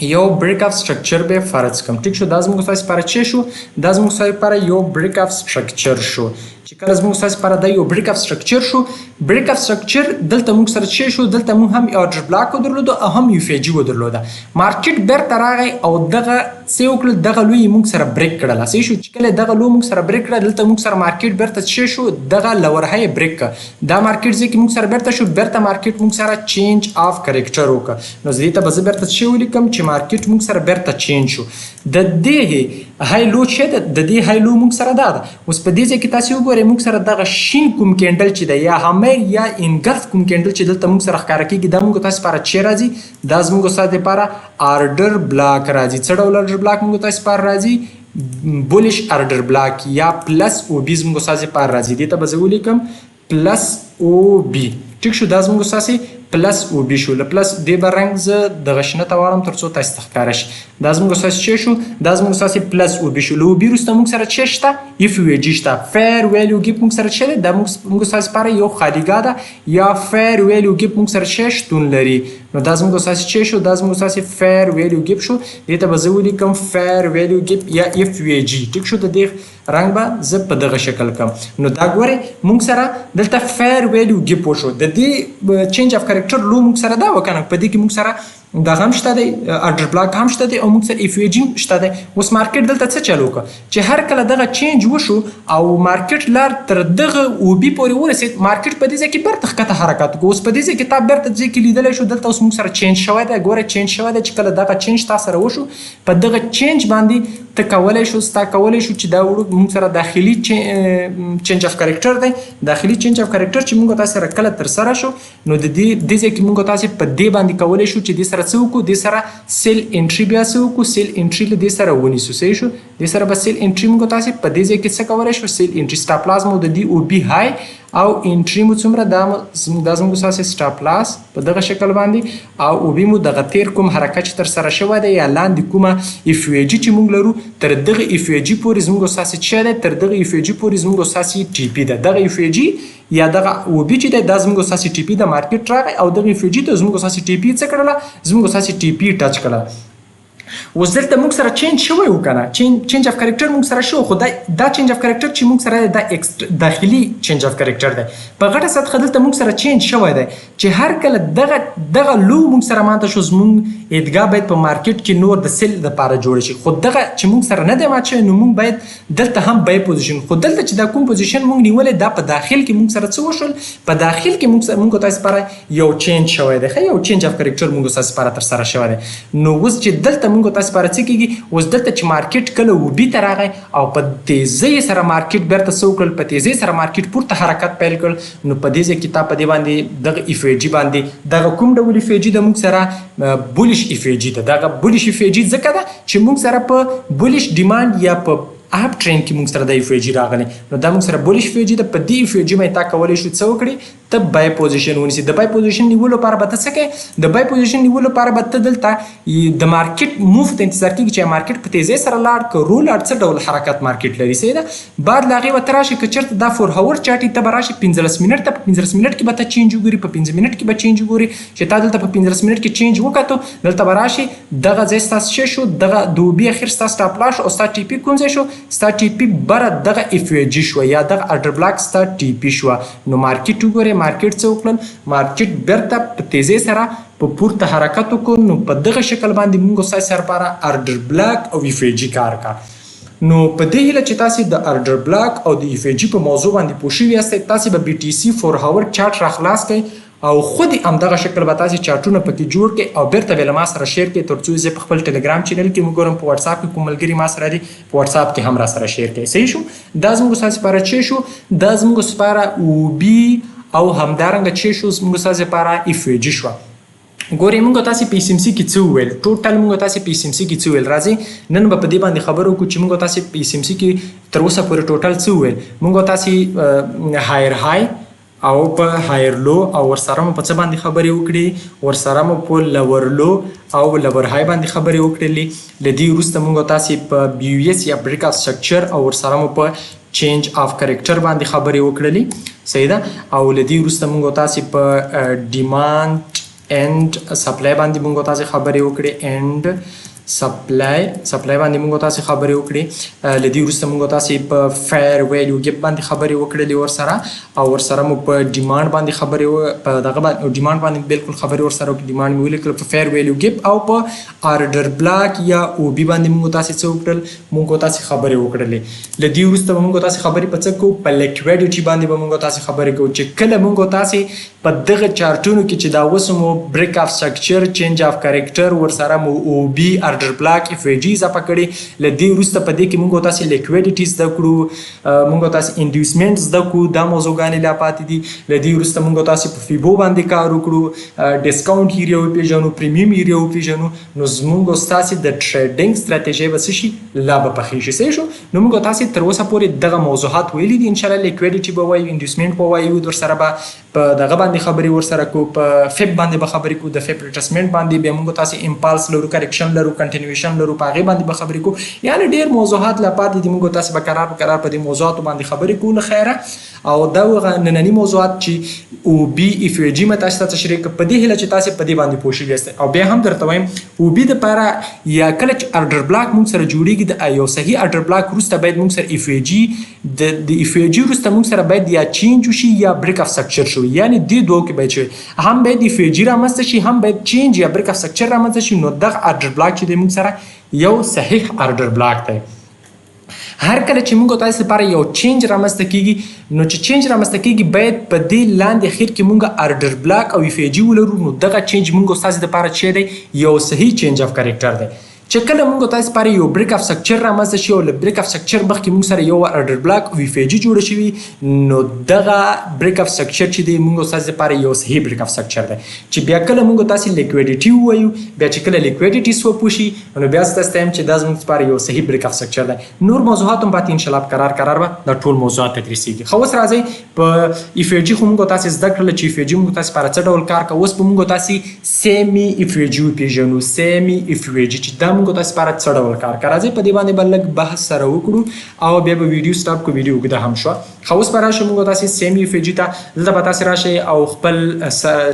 یو بریک اف سټرکچر به فرض کړم ټیک شو دا زموږ ستاسې لپاره څه شو دا زموږ ستاسې لپاره یو بریک اف سټرکچر شو چې کله زموږ ستاسې لپاره دا یو بریک اف سټرکچر شو بریک اف سټرکچر دلته موږ سره څه شو دلته موږ هم ارډر بلاک ودرلوده او هم اف جي ودرلوده مارکیټ بیرته راغی او دغه څه وکړل دغه لوی موږ سره بریک کړله صحیح شو چې کله دغه لوی موږ سره بریک کړه دلته موږ سره مارکیټ بیرته څه شو دغه لور های بریک کړه دا مارکیټ ځای کې موږ سره بیرته شو بیرته مارکیټ موږ سره چینج اف کریکټر وکړه نو زه دې ته به زه بیرته څه ولیکم چې مارکیټ موږ سره بیرته چینج شو د دې های لو چې ده د دې های لو موږ سره دا ده اوس په دې ځای کې تاسو وګورئ موږ سره دغه شین کوم کینډل چې ده یا همیر یا انګلف کوم کینډل چې دلته موږ سره ښکاره کېږي دا موږ تاسو لپاره څه راځي دا زموږ ستاسو لپاره ارډر بلاک راځي څه ډول ارډر بلاک موږ تاسو لپاره راځي بولش ارډر بلاک یا پلس او بي زموږ ستاسو لپاره راځي دې ته به زه ولیکم پلس او بي ټیک شو دا زموږ ستاسو پلس او بي شو له پلس دې به رنګ زه دغه شنه ته واړم تر څو تاسو ته ښکاره شي دا زموږ ستاسو څه شو دا زموږ ستاسو پلس او بي شو له او بي وروسته موږ سره څه شته اف وی جي شته فیر ویلو ګیپ موږ سره څه دی دا موږ ستاسو لپاره یو خالیګاه ده یا فیر ویلو ګیپ موږ سره څه شتون لري نو دا زموږ ستاسو څه شو دا زموږ ستاسو فیر ویلو ګیپ شو دې ته به زه ولیکم فیر ویلو ګیپ یا اف وی جي ټیک شو د دې رنګ به زه په دغه شکل کوم نو دا ګورئ موږ سره دلته فیر ویلو ګیپ وشو د دې چینج اف کریکټر لو موږ سره دا وکنه په دې کې موږ سره دغه هم شته دی ارډر بلاک هم شته دی او موږ سره اف وی جي شته دی اوس مارکیټ دلته څه چلو وکړه چې هر کله دغه چینج وشو او مارکیټ لار تر دغه او بي پورې ورسېد مارکیټ په دې ځای کې بیرته ښکته حرکت وکړو اوس په دې ځای کې تا بیرته ځای کې لیدلی شو دلته اوس موږ سره چینج شوی دی ګوره چینج شوی دی چې کله دغه چینج تا سره وشو په دغه چینج باندې ته کولی شو ستا کولی شو چې دا موږ سره داخلي چینج اف کریکټر دی داخلي چینج اف کریکټر چې موږ تاسو سره کله ترسره شو نو د دې ځای کې موږ تاسو په دې باندې کولی شو چې دې سره څه وکړو دې سره سیل انټري بیا څه وکړو سیل انټري له دې سره ونیسو صحیح شو دې سره به سیل انټري موږ تاسو په دې ځای کې څه کولی شو سیل انټري سټاپ لاس مو د دې او بي های او انټري مو څومره دا زموږ ستاسو سټاپ لاس په دغه شکل باندې او او بي مو دغه تیر کوم حرکت چې ترسره شوی دی یا لاندې کومه اف وی جي چې موږ لرو تر دغه اف وی جي پورې زموږ ستاسو څه دی تر دغه اف وی جي پورې زموږ ستاسو ټي پي ده دغه اف وی جي یا دغه او بي چې دی دا زموږ ستاسو ټي پي د مارکیټ راغی او دغه اف وی جي ته زموږ ستاسو ټي پي څه کړله زموږ ستاسو ټي پي ټچ کړله اوس دلته موږ سره چینج شوی و کنه چینج اف کریکټر موږ سره شو خو دا چینج اف کریکټر چې موږ سره دا داخلي چینج اف کریکټر دی په غټه سطح دلته موږ سره چینج شوی دی چې هر کله دغه لو موږ سره ماته شو زموږ ادعا باید په مارکیټ کې نور د سیل لپاره جوړ شي خو دغه چې موږ سره نه دی مات شوی نو موږ باید دلته هم بای پوزیشن خو دلته چې دا کوم پوزیشن موږ نیولې دا په داخل کې موږ سره څه وشول په داخل کې موږ تاسو لپاره یو چینج شوی دی یو چینج اف کریکټر موږ تاسو لپاره تر سره شوی دی نو اوس چې دلته موږ تاسو لپاره څه کیږي اوس دلته چې مارکیټ کله وبي ته راغی او په تیزی سره مارکیټ بیرته څه وکړل په تیزی سره مارکیټ پورته حرکت پیل کړ نو په دې کې تا په دې باندې دغه اف ای جی باندې دغه کوم ډول اف ای جی د موږ سره بولیش اف ای جی ده دغه بولیش اف ای جی ځکه ده چې موږ سره په بولیش ډیماند یا په اپ ټرین کې موږ سره د اف ای جی راغلی نو دا موږ سره بولیش اف ای جی د په دې اف ای جی مې تا کولی شو څه وکړي ته بای پوزیشن ونیسي د بای پوزیشن نیولو لپاره به ته څه کوې د بای پوزیشن نیولو لپاره به ته دلته د مارکیټ موف ته انتظار کېږي چې مارکیټ په تیزۍ سره لاړ که رو لاړ څه ډول حرکت مارکیټ لري صحیح ده بعد له هغې به ته راشې که چېرته دا 4 هاور چاټ ته به راشې 15 منټ ته په 15 منټ کې به ته چینج وګوري په 15 منټ کې به چینج وګوري چې تا دلته په 15 منټ کې چینج وکړو دلته به راشې دغه ځای ستاسو څه شو دغه د اوبي اخر ستاسو سټاپ لاس او ستا ټي پي کوم ځای شو ستا ټي پي بره دغه اف ای جی شو یا دغه ارډر بلاک ستا ټي پي شو نو مارکیټ وګورئ مارکیټ څه وکړل مارکیټ بیرته په تیزۍ سره په پورته حرکت وکړو نو په دغه شکل باندې موږ ستاسو لپاره ارډر بلاک او اف ای جی کار کا نو په دې هیله چې تاسو د ارډر بلاک او د اف ای جی په موضوع باندې پوه شوي یاستئ تاسو به بي ټي سي 4 هاور چارټ راخلاص کړئ او خود همدغه شکل به تاسو چارټونه پکې جوړ کړئ او بیرته به له ما سره شیر کړئ تر څو زه په خپل ټلګرام چینل کې موږ ګورم په واتس اپ کې کوم ملګري ما سره دي په واتس اپ کې هم را سره شیر کړئ صحیح شو دا زموږ تاسو لپاره چې شو دا زموږ لپاره او بي او همدارنګه چې شو زموږ تاسو لپاره اف ای جی شو ګورئ موږ تاسو په اس ام سی کې څه وویل ټوټل موږ تاسو په اس ام سی کې څه وویل راځئ نن به په دې باندې خبرو وکړو چې موږ تاسو په اس ام سی کې تر اوسه پورې ټوټل څه وویل موږ تاسو هایر های او په هایر لو او ورسره مو په څه باندې خبرې وکړې ورسره مو په لور لو او لور های باندې خبرې وکړلې له دې وروسته موږ تاسو په بي یو اس یا بریک اف سټرکچر او ورسره مو په چینج اف کریکټر باندې خبرې وکړلې صحیح ده او له دې وروسته موږ تاسو په ډیماند اینڈ سپلای باندې موږ تاسو خبرې وکړې اینڈ سپلای باندې موږ تاسو خبرې وکړې لدی وروسته موږ تاسو په فیر ویلیو ګپ باندې خبرې وکړلې ورسره او ورسره مو په ډیماند باندې خبرې په دغه باندې ډیماند باندې بالکل خبرې ورسره وکړې ډیماند مې ولیکل په فیر ویلیو ګپ او په ارډر بلاک یا او بي باندې موږ تاسو څه وکړل موږ تاسو خبرې وکړلې لدی وروسته موږ تاسو خبرې په څه کو په لیکویډیټي باندې به موږ تاسو خبرې کوو چې کله موږ تاسو په دغه چارټونو کې چې دا وسمو بریک اف سټرکچر چینج اف کریکټر ورسره مو او بي ارډر بلاک اف ای جی اضافه کړي له دې وروسته په دې کې موږ تاسو لیکویډیټي زده کړو موږ تاسو انډیوسمنټ زده کړو دا موضوعګانې لا پاتې دي له دې وروسته موږ تاسو په فیبو باندې کار وکړو ډیسکاونټ ایریا وپیژنو پریمیم ایریا وپیژنو نو زموږ تاسو د ټریډینګ ستراتیژي به څه شي لا به پخې شي صحیح شو نو موږ تاسو تر اوسه پورې دغه موضوعات ویلي دي ان شاء الله لیکویډیټي به وایو انډیوسمنټ به وایو ورسره به په دغه باندې خبرې ورسره کو په فیب باندې به خبرې کو د فیب ریټرسمنټ باندې به موږ تاسو امپالس لرو کریکشن لرو کنټینیویشن لرو په هغې باندې به خبرې کو یعنی ډېر موضوعات لا پاتې دي موږ تاسو به قرار په دې موضوعاتو باندې خبرې کوو له خیره او دا ننني موضوعات چې او بي اف ای جي مې تاسو ته تشریح کړ په دې هیله چې تاسو په دې باندې پوه شوي یاست او بیا هم درته وایم او بي دپاره یا کله چې ارډر بلاک موږ سره جوړېږي د یو صحیح ارډر بلاک وروسته باید موږ سره اف ای جي د اف ای جي وروسته موږ سره باید یا چینج وشي یا بریک اف سټرکچر شي یعنی دې دوه کې باید شي هم باید اف ای جي رامنځته شي هم باید چینج یا بریک اف سټرکچر رامنځته شي نو دغه ارډر بلاک چې دی موږ سره یو صحیح ارډر بلاک دی هر کله چې موږ تاسو لپاره یو چینج رامنځته کیږي نو چې چینج رامنځته کیږي باید په دې لاندې اخر کې موږ ارډر بلاک او اف ای جي ولرو نو دغه چینج موږ تاسو لپاره چې دی یو صحیح چینج اف کریکټر دی چې کله موږ تاسو لپاره یو بریک اف سټرکچر رامنځته شي او له بریک اف سټرکچر مخکې موږ سره یو ارډر بلاک او اف ای جي جوړه شوي نو دغه بریک اف سټرکچر چې دی موږ تاسو لپاره یو صحیح بریک اف سټرکچر دی چې بیا کله موږ تاسو لیکویډیټي ووایو بیا چې کله لیکویډیټي سوپ وشي نو بیا تاسو ته چې دا زموږ لپاره یو صحیح بریک اف سټرکچر دی نور موضوعات هم پاتې ان شاء الله قرار به دا ټول موضوعات تدریسیږي خو اوس راځئ په اف ای جي خو موږ تاسو زده کړل چې اف ای جي موږ تاسو لپاره څه ډول کار کوي اوس به موږ تاسو سیمي اف ای جي وپېژنو سیمي اف ای جي چې دا موږ تاسو لپاره څه ډول کار کوي. راځي په دې باندې بل لږ بحث سره وکړو او بیا به ویډیو سټاپ کو. ویډیو اوږده هم شوه. خو اوس به راشو موږ تاسو CME FVG ته. دلته به تاسو راشئ او خپل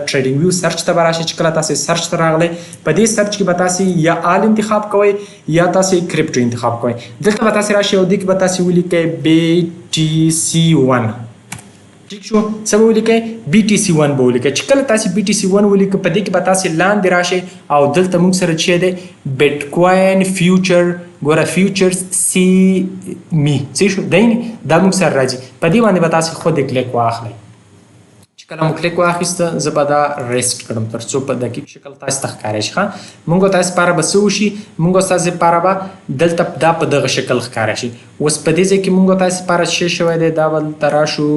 ټریډینګ ویو سرچ ته به راشئ. چې کله تاسو سرچ ته راغلی په دې سرچ کې به تاسو یا آل انتخاب کوئ یا تاسو کرپټو انتخاب کوئ. دلته به تاسو راشئ او دې کې به تاسو ولیکئ BTC1. ٹھیک شو څه به ولیکئ BTC1 به ولیکئ. چې کله تاسو BTC1 ولیکئ په دې کې به تاسو لاندې راشئ او دلته موږ سره چې دی بیټکوین فیوچر ګوره فیوچرز CME څه شو دی دا موږ سره راځي. په دې باندې به تاسو خود کلیک واخلئ. چې کله مو کلیک واخیسته زه به دا ریسټ کړم تر څو په دقیق شکل تاسو ته ښکاره شي. موږ تاسو لپاره به څه وشي موږ تاسو لپاره به دلته دا په دغه شکل ښکاره شي. اوس په دې ځای کې موږ تاسو لپاره څه شوی دی دا به دلته راشو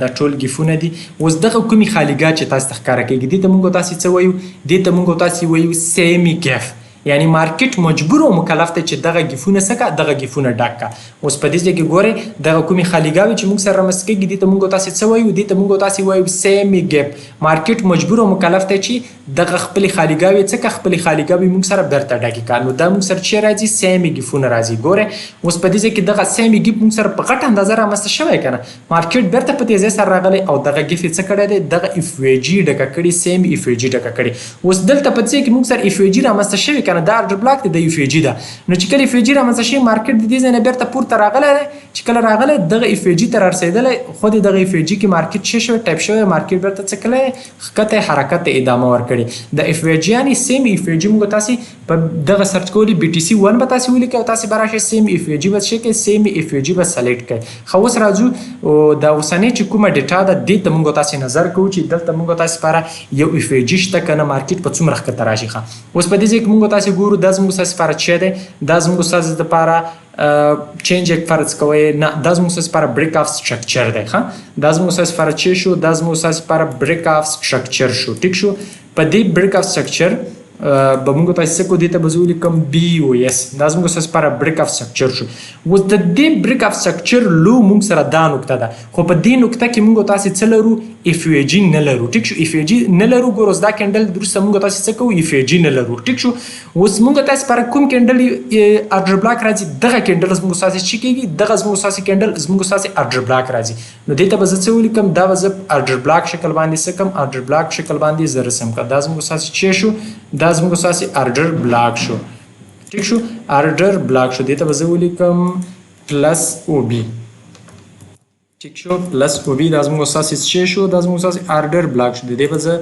دا ټول ګیفونه دي. اوس دغه کومې خالیګاه چې تاسو ته ښکاره کېږي دې ته موږ تاسو څه وایو دې ته موږ تاسو وایو CME GIF. یعنی مارکیټ مجبور او مکلف دی چې دغه ګیفونه سکه دغه ګیفونه ډک کا. اوس په دې ځای کې ګورئ دغه کومې خالیګاوې چې موږ سره رامنځته کېږي دې ته موږ تاسو څه وایو دې ته موږ تاسو وایو CME GIF. مارکیټ مجبور او مکلف دی چې دغه خپلې خالیګاوې څه کا خپلې خالیګاوې موږ سره بیرته ډکې کا. نو دا موږ سره چې راځي CME ګیفونه راځي. ګورئ اوس په دې ځای کې دغه CME GIF موږ سره په غټه اندازه رامنځته شوی که نه مارکیټ بیرته په تیزۍ سره راغلی او دغه ګیف یې څه کړی دی دغه FVG ډکه کړي CME FVG ډکه کړي. اوس دلته په ځای کې موږ سره FVG رامنځته شوی که نه دا آرډر بلاک دی د FVG ده. نو چې کله FVG رامنځته شي مارکیټ د دې ځای نه بیرته پورته راغلی دی. چې کله راغلی دغه FVG ته رارسېدلی خو د دغه FVG کې مارکیټ څه شوی ټایپ شوی مارکیټ بیرته څه کړی ښکته حرکت ته ادامه ورکړې. د FVG یعنې CME FVG موږ تاسو په دغه سرچ کولي BTC1 به تاسو ولیکئ او تاسو به راشئ CME FVG به څه کړئ CME FVG به سلیکټ کړئ. ښه اوس راځو د اوسنۍ چې کومه ډیټا ده دې ته موږ تاسو نظر کوو چې دلته موږ تاسو لپاره یو FVG شته که نه مارکیټ په څومره ښکته راشي. ښه اوس په دې ځای کې موږ تاسو ګورو دا زموږ تاسو لپاره څه دی دا زموږ تاسو لپاره چینج یک فرض کوئ نه دا زموږ تاسو لپاره بریک آف سټرکچر دی. ښه دا زموږ تاسو لپاره څه شو دا زموږ تاسو لپاره بریک آف سټرکچر شو. ټیک شو په دې بریک آف سټرکچر به موږ تاسو څه کو دې ته به زه ولیکم BOS دا زموږ تاسو لپاره بریک آف سټرکچر شو. اوس د دې بریک آف سټرکچر لو موږ سره دا نقطه ده خو په دې نقطه کې موږ تاسو څه لرو FVG نه لرو. ټیک شو FVG نه لرو. ګوره دا کینډل وروسته موږ تاسو څه کوو FVG نه لرو. ټیک شو اوس موږ تاسو لپاره کوم کینډل آرډر بلاک راځي دغه کینډل زموږ تاسو چې کېږي دغه زموږ تاسو کینډل زموږ تاسو آرډر بلاک راځي. نو دې ته به زه څه ولیکم دا به زه آرډر بلاک شکل باندې څه کم آرډر بلاک شکل باندې زه رسم کړم. دا زموږ تاسو چې شو دا زموږ تاسو آرډر بلاک شو. ٹھیک شو آرډر بلاک شو. دې ته به زه ولیکم +OB. ٹھیک شو +OB دا زموږ تاسو چې شو دا زموږ تاسو آرډر بلاک شو. دې به زه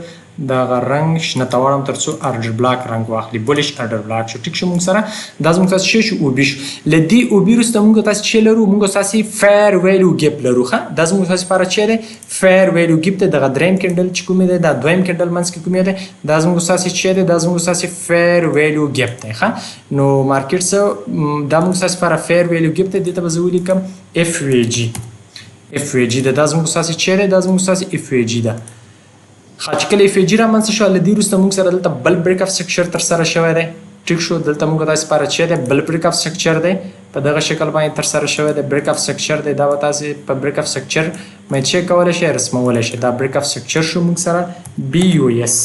دغه رنګ شنه ته واړم تر څو آرډر بلاک رنګ واخلي بولیش آرډر بلاک شو. ټیک شو موږ سره دا زموږ تاسو چې شو OB شو. له دې OB وروسته موږ تاسو چې لرو موږ تاسو فیر ویلیو ګیپ لرو. ښه دا زموږ تاسو لپاره چې دی فیر ویلیو ګیپ دی دغه دریم کینډل چې کومې دی دا دویم کینډل منځ کې کومې دی دا زموږ تاسو چې دی دا زموږ تاسو فیر ویلیو ګیپ دی. ښه نو مارکیټ څه دا موږ تاسو لپاره فیر ویلیو ګیپ دی دې ته به زه ولیکم FVG ده. دا زموږ تاسو چې دی دا زموږ تاسو FVG ده. چې کله FVG رامنځته شو له دې وروسته موږ سره دلته بل بریک آف سټرکچر ترسره شوی دی. ټیک شو دلته موږ تاسو لپاره چې دی بل بریک آف سټرکچر دی په دغه شکل باندې ترسره شوی دی. بریک آف سټرکچر دی دا به تاسو په بریک آف سټرکچر باندې چې کولی شئ رسمولی شئ. دا بریک آف سټرکچر شو موږ سره BOS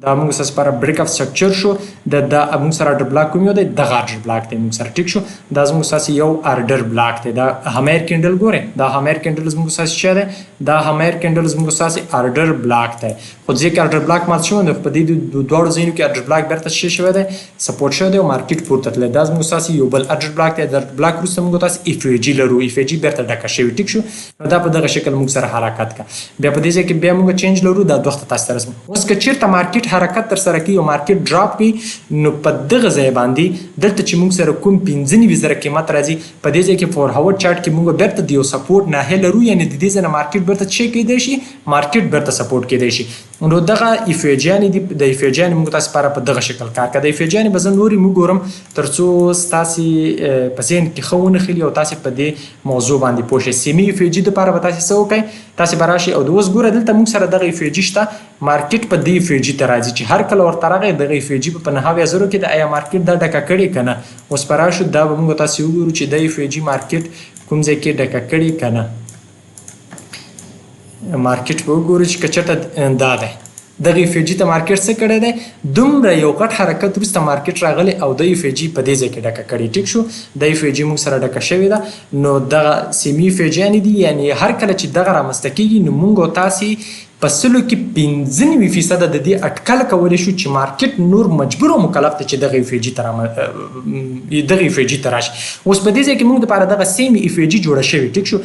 دا موږ سره لپاره بریک آف سټرکچر شو. د موږ سره آرډر بلاک کوم یو دی دغه آرډر بلاک دی موږ سره. ټیک شو دا زموږ تاسو یو آرډر بلاک دی. دا همیر کینډل ګورئ دا همیر کینډل زموږ تاسو چې دی دا همیر کینډل زموږ تاسو آرډر بلاک دی. خو ځکه آرډر بلاک مات شوی نو په دې دواړو ځایونو کې آرډر بلاک بیرته څه شوی دی سپورټ شوی دی او مارکیټ پورته تللی. دا زموږ تاسو یو بل آرډر بلاک دی. د آرډر بلاک وروسته موږ تاسو FVG لرو. FVG بیرته ډکه شوې. ټیک شو نو دا په دغه شکل موږ سره حرکت کا. بیا په دې ځای کې بیا موږ چینج لرو دا دوه تاسو ته رسم. اوس که چیرته مارکیټ حرکت ترسره کوي او مارکیټ ډراپ کوي نو په دغه ځای باندې دلته چې موږ سره کوم 95,000 قیمت راځي په دې ځای کې فور هاور چارت کې موږ بیرته د یو سپورټ ناحیه لرو. یعنې د دې ځای نه مارکیټ بیرته چې کېدی شي مارکیټ بیرته سپورټ کېدی شي. نو دغه FVG د FVG موږ تاسو لپاره په دغه شکل کار کوي. د FVG به زه نورې موږ ګورم تر څو ستاسو په ذهن کې ښه ونښلي او تاسو په دې موضوع باندې پوه شئ. CME FVG دپاره به تاسو څه وکئ تاسو به راشئ او د اوس ګوره دلته موږ سره دغه FVG شته مارکیټ په دې FVG ته راځي چې هر کله ورته راغی دغه FVG په 9000 کې د آیا مارکیټ دا ډکه کړې که نه. اوس به راشو دا به موږ تاسو وګورو چې د FVG مارکیټ کوم ځای کې ډکه کړې که نه. مارکیټ به وګورو چې که چېرته دا دی دغه اف جی ته مارکیټ څه کړی دی دومره یو غټ حرکت وروسته مارکیټ راغلی او د اف جی په دې ځای کې ډکه کړې ټیک شو د اف جی موږ سره ډکه شوې ده نو دغه سیمي اف جی دي یعنی هر کله چې دغه رامنځته کېږي نو موږ او تاسې په سلو کې 95% د دې اټکل کولی شو چې مارکیټ نور مجبور او مکلف دی چې دغه اف جی ته راشي اوس په دې ځای کې موږ دپاره دغه سیمي اف جی جوړه شوې ټیک شو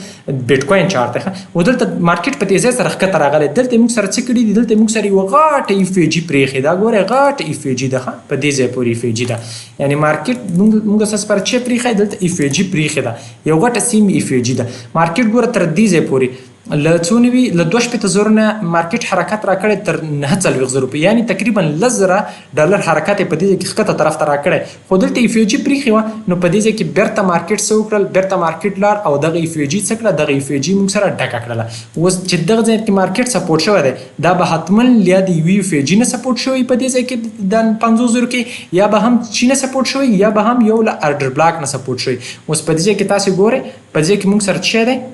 بیټکوین چارت دی او دلته مارکیټ په تیزۍ سره ښکته راغلی دلته موږ سره څه کړي دي دلته موږ سره یوه غاټه اف جي پرېښې ده ګورئ غاټه اف جي ده په دې ځای پورې اف جي ده یعنی مارکیټ موږ اساس پر چې پرېښی دلته اف جي پرېښې ده یو غټه سیمې اف جي ده مارکیټ ګوره تر دې ځای پورې له څو نوي له 2.0 نه مارکیټ حرکت راکړی تر 9,000 روپۍ یعنی تقریبا $10,000 حرکت یې په دې ځای کې ښکته طرف ته راکړی خو دلته اف جي پرېښې وه نو په دې ځای کې بیرته مارکیټ څه وکړل بیرته مارکیټ لاړ او دغه اف جي څه کړه دغه اف جي موږ سره ډکه کړله اوس چې دغه ځای کې مارکیټ سپورټ شوی دی دا به حتما یا د یوې اف جي نه سپورټ شوی په دې ځای کې د 50,000 کې یا به هم چی نه سپورټ شوی یا به هم یو له ارډر بلاک نه سپورټ شوی اوس په دې ځای کې تاسې ګورئ په دې ځای کې موږ سره څه دی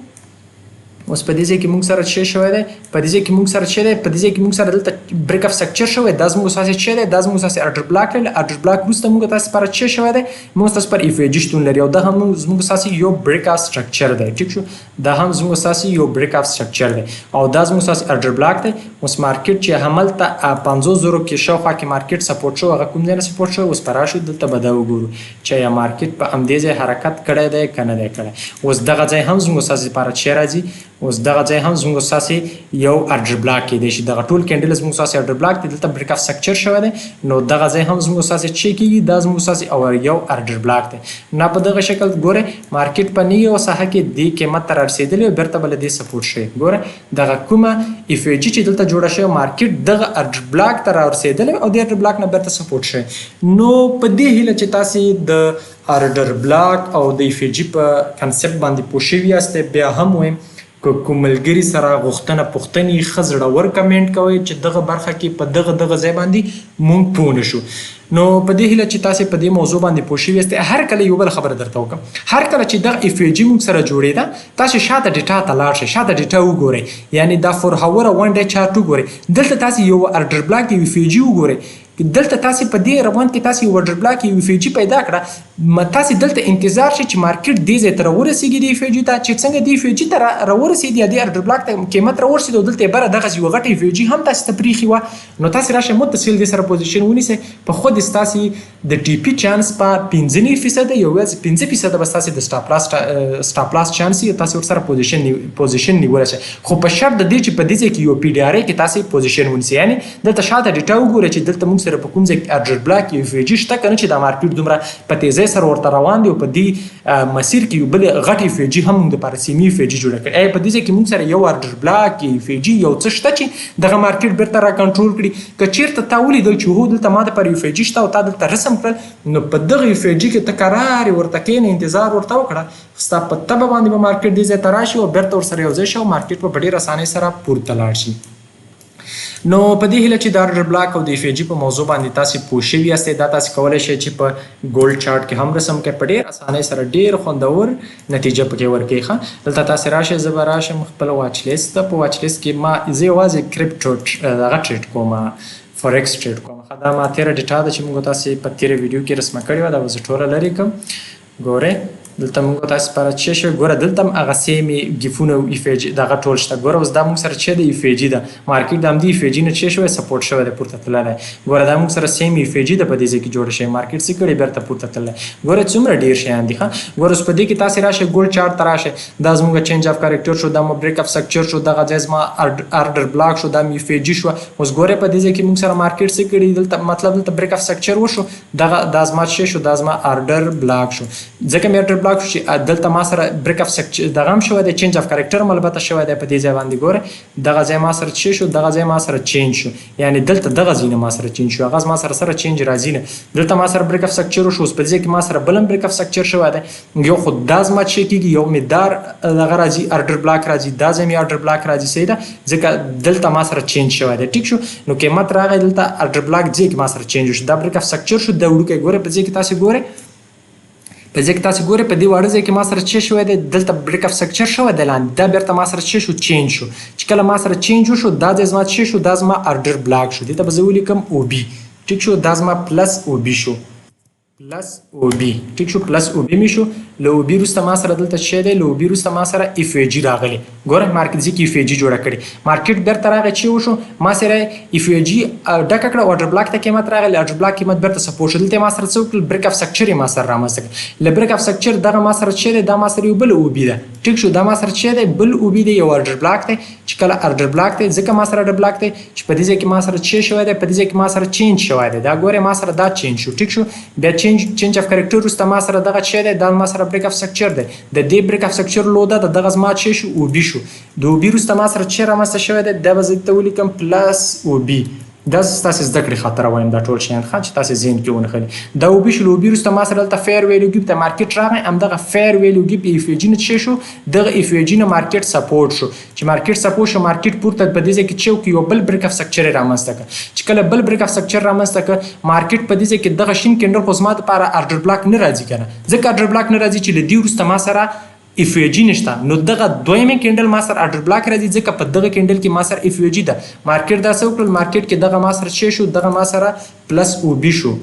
اوس په دې ځای کې موږ سره څه شوی دی په دې ځای کې موږ سره څه دی په دې ځای کې موږ سره دلته بریک اف سکچر شوی دا زموږ اساسي څه دی دا زموږ اساسي ارډر بلاک دی ارډر بلاک وروسته موږ تاسو پر څه شوی دی موږ تاسو پر اف جي شتون لري او دا هم زموږ اساسي یو بریک اف سټرکچر دی ټیک شو دا هم زموږ اساسي یو بریک اف سټرکچر دی او دا زموږ اساسي ارډر بلاک دی اوس مارکیټ چې هملته 50,000 کې شاوخوا کې مارکیټ سپورټ شو هغه کوم ځای نه سپورټ شو اوس پر راشو دلته به دا وګورو چې یا مارکیټ په همدې ځای حرکت کړی دی که نه دی کړی اوس دغه ځای هم زموږ اساسي لپاره څه راځي اوس دغه ځای هم زموږ اساسي یو ارډر بلاک کېدی شي دغه ټول کینډل زموږ اساسي ارډر بلاک دی دلته بریک اف سټرکچر شوی دی نو دغه ځای هم زموږ اساسي څه کېږي دا زموږ اساسي او یو ارډر بلاک دی نه په دغه شکل ګورئ مارکیټ په نوي ساحه کې دې قیمت ته رارسېدلی او بېرته به له دې سپورټ شوی ګوره دغه کومه اف جي چې دلته جوړه شوې مارکیټ دغه ارډر بلاک ته رارسېدلی او د ارډر بلاک نه بېرته سپورټ شوی نو په دې هیله چې تاسې د ارډر بلاک او د اف جي په کنسپټ باندې پوه شوي یاستئ بیا هم وایم که کوم ملګري سره غوښتنه پوښتنې ښه زړور کمنټ کوئ چې دغه برخه کې په دغه ځای باندې مونږ پوه نه شو نو په دې هیله چې تاسې په دې موضوع باندې پوه شوي یاستئ هر کله یو بله خبره درته وکړم هر کله چې دغه اف جي موږ سره جوړېده تاسې شاته ډیټا ته لاړ شئ شاته ډیټا وګورئ یعنی دا فور هاور او ون ډے چارټ وګورئ دلته تاسې یو ارډر بلاک یو اف جي وګورئ دلته تاسې په دې روان کې تاسې یو ارډر بلاک یو اف جي پیدا کړه تاسې دلته انتظار شئ چې مارکیټ دې ځای ته راورسېږي د اف جي ته چې څنګه د اف جي ته راورسېد یا د ارډر بلاک ته قیمت راورسېد او دلته یې بره دغسې یوه غټه اف جي هم تاسې ته پرېښې وه نو تاسې راشئ متصل دې سره پوزیشن ونیسئ په خود ستاسې د ټي پي چانس په 95% یوازې 5% به ستاسې د سټاپ لاس چانس یې تاسې ورسره پوزیشن نیولی شئ خو په شرط د دې چې په دې ځای کې یو پی ډي ار ای کې تاسې پوزیشن ونیسئ یعنې دلته شاته ډیټا وګورئ چې دلته موږ سره په کوم ځای کې ارډر بلاک یو اف جي شته که نه چې دا مارکیټ دومره په تیزۍ سره ورته روان دی او په دې مسیر کې یو بل غټ اف جي هم موږ دپاره سیمي اف جي جوړه کړې په دې ځای کې موږ سره یو ارډر بلاک اف جي یو څه شته چې دغه مارکیټ بیرته را کنټرول کړي که چېرته تا ولیدل چې هو دلته ما دپاره اف جي شته او تا دلته رسم کړل نو په دغه اف جي کې ته کرارې ورته کښېنه انتظار ورته وکړه ستا په تبه باندې به مارکیټ دې ځای ته راشي او بیرته ورسره یو ځای شي او مارکیټ به په ډېرې اسانۍ سره پورته لاړ شي نو په دې هیله چې د ارډر بلاک او د اف جي په موضوع باندې تاسې پوه شوي یاستئ دا تاسې کولی شئ چې په ګولډ چارټ کې هم رسم کړئ په ډېر اسانۍ سره ډېر خوندور نتیجه پکې ورکوي ښه دلته تاسې راشئ زه به راشم خپله واچ لیست ته په واچ لیست کې ما زه یوازې کرپټو دغه ټریډ کوم فورکس ټریډ کوم ښه دا ما تېره ډیټا ده چې موږ تاسې په تېره ویډیو کې رسمه کړې وه دا به زه ټوله لرې کړم ګورئ دلته موږ تاسې لپاره څه شوی ګوره دلته هم هغه سیمې ګیفونه او اف جي دغه ټول شته ګوره اوس دا موږ سره چې د اف جي ده مارکیټ د همدې اف جي نه څه شوی سپورټ شوی دی پورته تللی ګوره دا موږ سره سیم اف جي ده په دې ځای کې جوړه شوې مارکیټ څه کړی بېرته پورته تللی ګوره څومره ډېر شیان دي ښه ګوره اوس په دې کې تاسې راشئ ګولډ چارټ ته راشئ دا زموږ چینج اف کریکټر شو دا مو بریک اف سټرکچر شو دغه ځای زما ارډر بلاک شو دا مې اف جي شوه اوس ګورئ په دې ځای کې موږ سره مارکیټ څه کړي دلته مطلب دلته بریک اف سټرکچر وشو دا زما څه شو دا زما ارډر بلاک شو ځکه مې ارډر بلاک شو چې دلته ما سره بریک اف سټرکچر دغه هم شوی دی چینج اف کریکټر هم البته شوی دی په دې ځای باندې ګوره دغه ځای ما سره څه شو دغه ځای ما سره چینج شو یعنې دلته دغه ځای نه ما سره چینج شو هغه ما سره چینج راځي نه دلته ما سره بریک اف سټرکچر وشو اوس په دې ځای کې ما سره بل هم بریک اف سټرکچر شوی دی یو خو دا زما څه کېږي یو مقدار دغه راځي ارډر بلاک راځي دا ځای مې ارډر بلاک راځي صحیح ده ځکه دلته ما سره چینج شوی دی ټیک شو نو قیمت راغی دلته ارډر بلاک ځای کې ما سره چینج شو دا بریک اف سټرکچر شو دا وړوکی ګورئ په ځای کې تاسې ګورئ په ځکه تاسو ګورئ په دې واړه ځای کې ما سره څه شوی دی دلته بریک اف سکچر شوی دی لاندې دا بیرته ما سره څه شو چینج شو چې کله ما سره چینج وشو دا ځای زما څه شو دا زما ارډر بلاک شو دې ته به زه ولیکم او بي ټیک شو دا زما پلس او بي شو پلس او بي ټیک شو پلس او بي مې شو له او بي وروسته ما سره دلته څه دی له او بي وروسته ما سره اف ای جي راغلی ګوره مارکیټ ځکه اف ای جي جوړه کړې مارکیټ بیرته راغی چې وشو ما سره اف ای جي ډکه کړه ارډر بلاک ته قیمت راغلی ارډر بلاک قیمت بیرته سپورټ شو دلته ما سره څه وکړل بریک اف سکچر یې ما سره رامنځته کړ له بریک اف سکچر دغه ما سره څه دی دا ما سره یو بل او بي ده ټیک شو دا ما سره څه دی بل او بي دی یو ارډر بلاک دی چې کله ارډر بلاک دی ځکه ما سره ارډر بلاک دی چې په دې ځای کې ما سره څه شوی دی په دې ځای کې ما سره چینج شوی دی دا ګوره ما سره دا چینج شو ټیک شو بیا چینج اف کریکټر وروسته ما سره دغه څه دی دا ما سره بریک اف سکچر دی د دې بریک اف سکچر لوده د دغه زما څه شو او بي شو د او بي وروسته ما سره څه رامنځته شوی دی دا به زه ته ولیکم پلس او بي دا ستاسو زده کړې خاطر وایم دا ټول شیان ښه چې تاسو ذهن کې ونښلي دا او بي شو له او بي وروسته ما سره دلته فیر ویلیو ګیپ ته مارکیټ راغی همدغه فیر ویلیو ګیپ اف ای جي نه څه شو دغه اف ای جي نه مارکیټ سپورټ شو چې مارکیټ سپورټ شو مارکیټ پورته په دې ځای کې چې یو بل بریک اف سکچر یې رامنځته کړ چې کله بل بریک اف سکچر رامنځته کړ مارکیټ په دې ځای کې دغه شین کینډل خو زما دپاره ارډر بلاک نه راځي که نه ځکه ارډر بلاک نه راځي چې له دې وروسته ما سره اف ای جي نشته نو دغه دویمه کینډل ما سره ارډر بلاک راځي ځکه په دغه کینډل کې ما سره اف ای جي ده مارکیټ دا څه وکړل مارکیټ کې دغه ما سره څه شو دغه ما سره پلس او بي شو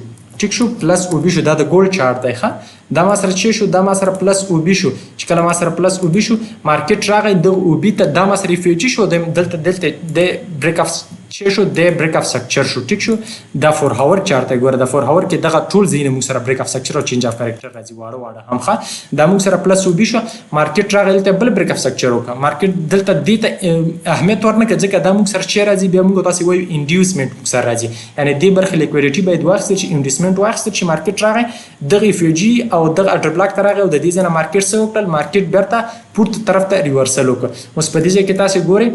ټیک شو پلس او بي شو دا د ګولډ چارت دی ښه دا ما سره څه شو دا ما سره پلس او بي شو چې کله ما سره پلس او بي شو مارکیټ راغی د او بي ته دا ما سره اف ای جي شو دلته د بریک اف څه شو د بریک اف سکچر شو ټیک شو دا فور هاور چارت دی ګوره د فور هاور کې دغه ټول ځایونه موږ سره بریک اف سکچر او چینج اف کریکټر راځي واړه واړه هم ښه دا موږ سره پلس او بي شو مارکیټ راغی دلته بل بریک اف سکچر وکړه مارکیټ دلته دې ته اهمیت ورنه کړه ځکه دا موږ سره څه راځي بیا موږ تاسو وایو انډیوسمنټ موږ سره راځي یعنې دې برخې لیکویډیټي باید واخیستل شي انډیوسمنټ واخیستل شي مارکیټ راغی دغه اف ای جي او دغه ارډر بلاک ته راغی او د دې ځای نه مارکیټ څه وکړل مارکیټ بیرته پورته طرف ته ریورسل وکړه اوس په دې ځای کې تاسو ګورئ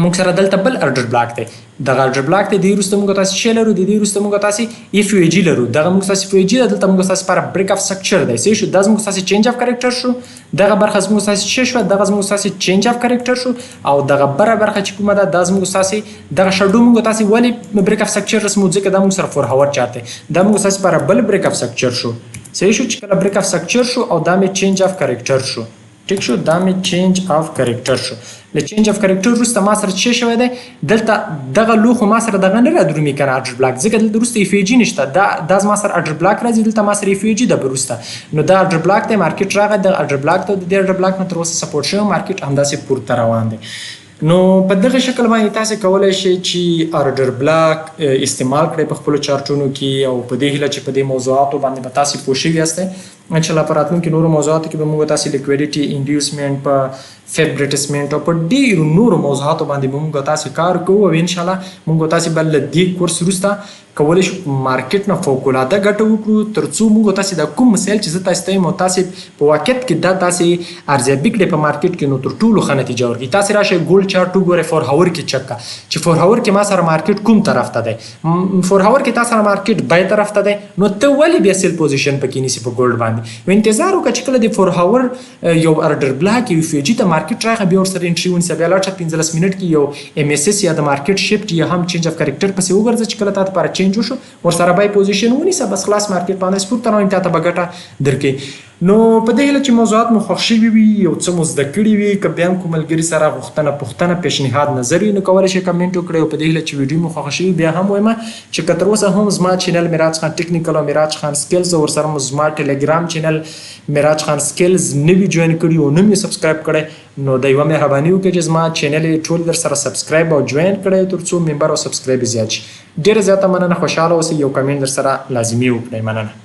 موږ سره دلته بل ارډر بلاک دی دغه ارډر بلاک دی دې وروسته موږ تاسو څه لرو د دې وروسته موږ تاسو اف ای جي لرو دغه موږ تاسو اف ای جي دلته موږ تاسو لپاره بریک اف سکچر دی څه شو دا موږ تاسو چینج اف کریکټر شو دغه برخه موږ تاسو څه شو دغه موږ تاسو چینج اف کریکټر شو او دغه بره برخه چې کومه ده دا موږ تاسو دغه شډو موږ تاسو ولی بریک اف سکچر رسمو ځکه دا موږ سره فور هاور چارت دا موږ تاسو لپاره بل بریک اف سکچر شو صحیح شو چې کله بریک اف سکچر شو او دا مې چینج اف کریکټر شو ټیک شو دا مې چینج اف کریکټر شو له چینج اف کریکټر وروسته ما سره څه شوی دی دلته دغه لوښو ما سره دغه نه رادرومي که نه ارډر بلاک ځکه دلته وروسته اف ای جي نشته دا زما سره ارډر بلاک راځي دلته ما سره اف ای جي ده وروسته نو دا ارډر بلاک دی مارکیټ راغی د ارډر بلاک ته د دې ارډر بلاک نه تر اوسه سپورټ شوی مارکیټ همداسې پورته روان دی نو په دغه شکل باندې تاسو کولی شئ چې ارډر بلاک استعمال کړئ په خپلو چارټونو کې او په دې هیله چې په دې موضوعاتو باندې به تاسو پوه شوي یاستئ انشاءالله په راتلونکي نورو موضوعاتو کې به موږ تاسو لیکویډیټي انډیوسمنټ په فیبریټسمنټ او په ډېرو نورو موضوعاتو باندې به موږ تاسو کار کوو او انشاءالله موږ تاسو به له دې کورس وروسته کولی شو مارکیټ نه فوقالعاده ګټه وکړو تر څو موږ تاسو دا کوم مسایل چې زه تاسو ته یم او تاسو په واقعیت کې دا تاسو ارزیابي کړئ په مارکیټ کې نو تر ټولو ښه نتیجه ورکړي تاسو راشئ ګولډ چارټ وګورئ فور هاور کې چک کړه چې فور هاور کې ما سره مارکیټ کوم طرف ته دی فور هاور کې تاسو سره مارکیټ بای طرف ته دی نو ته ولې بیا سیل پوزیشن پکې نیسي په ګولډ باندې و انتظار وکړه چې کله د فور هاور یو ارډر بلاک یو اف ای جي ته مارکیټ راغی بیا ورسره انټري ونیسه بیا لاړ شه 15 منټ کې یو ام اس اس یا د مارکیټ شفټ یا هم چینج اف کریکټر پسې وګرځه چې کله تا لپاره چینج وشو ورسره بای پوزیشن ونیسه بس خلاص مارکیټ باندې سپورت روان تا ته به ګټه درکړي نو په دې هیله چې موضوعات مو خوښ شوي وي یو څه مو زده کړي وي که بیا هم کوم ملګري سره غوښتنه پوښتنه پیشنهاد نظر وي نو کولی شئ کمنټ وکړئ او په دې هیله چې ویډیو مو خوښه شوي بیا هم وایم چې که تر اوسه هم زما چینل میراج خان ټیکنیکل او میراج خان سکلز او ورسره مو زما ټیلیګرام چینل میراج خان سکلز نه وي جوین کړي او نه مې سبسکرایب کړی نو د یوه مهرباني وکړئ چې زما چینل یې ټول در سره سبسکرایب او جوین کړئ تر څو ممبر او سبسکرایب زیات شي ډېره زیاته مننه خوشحاله اوسئ یو کمنټ در سره لازمي وکړئ مننه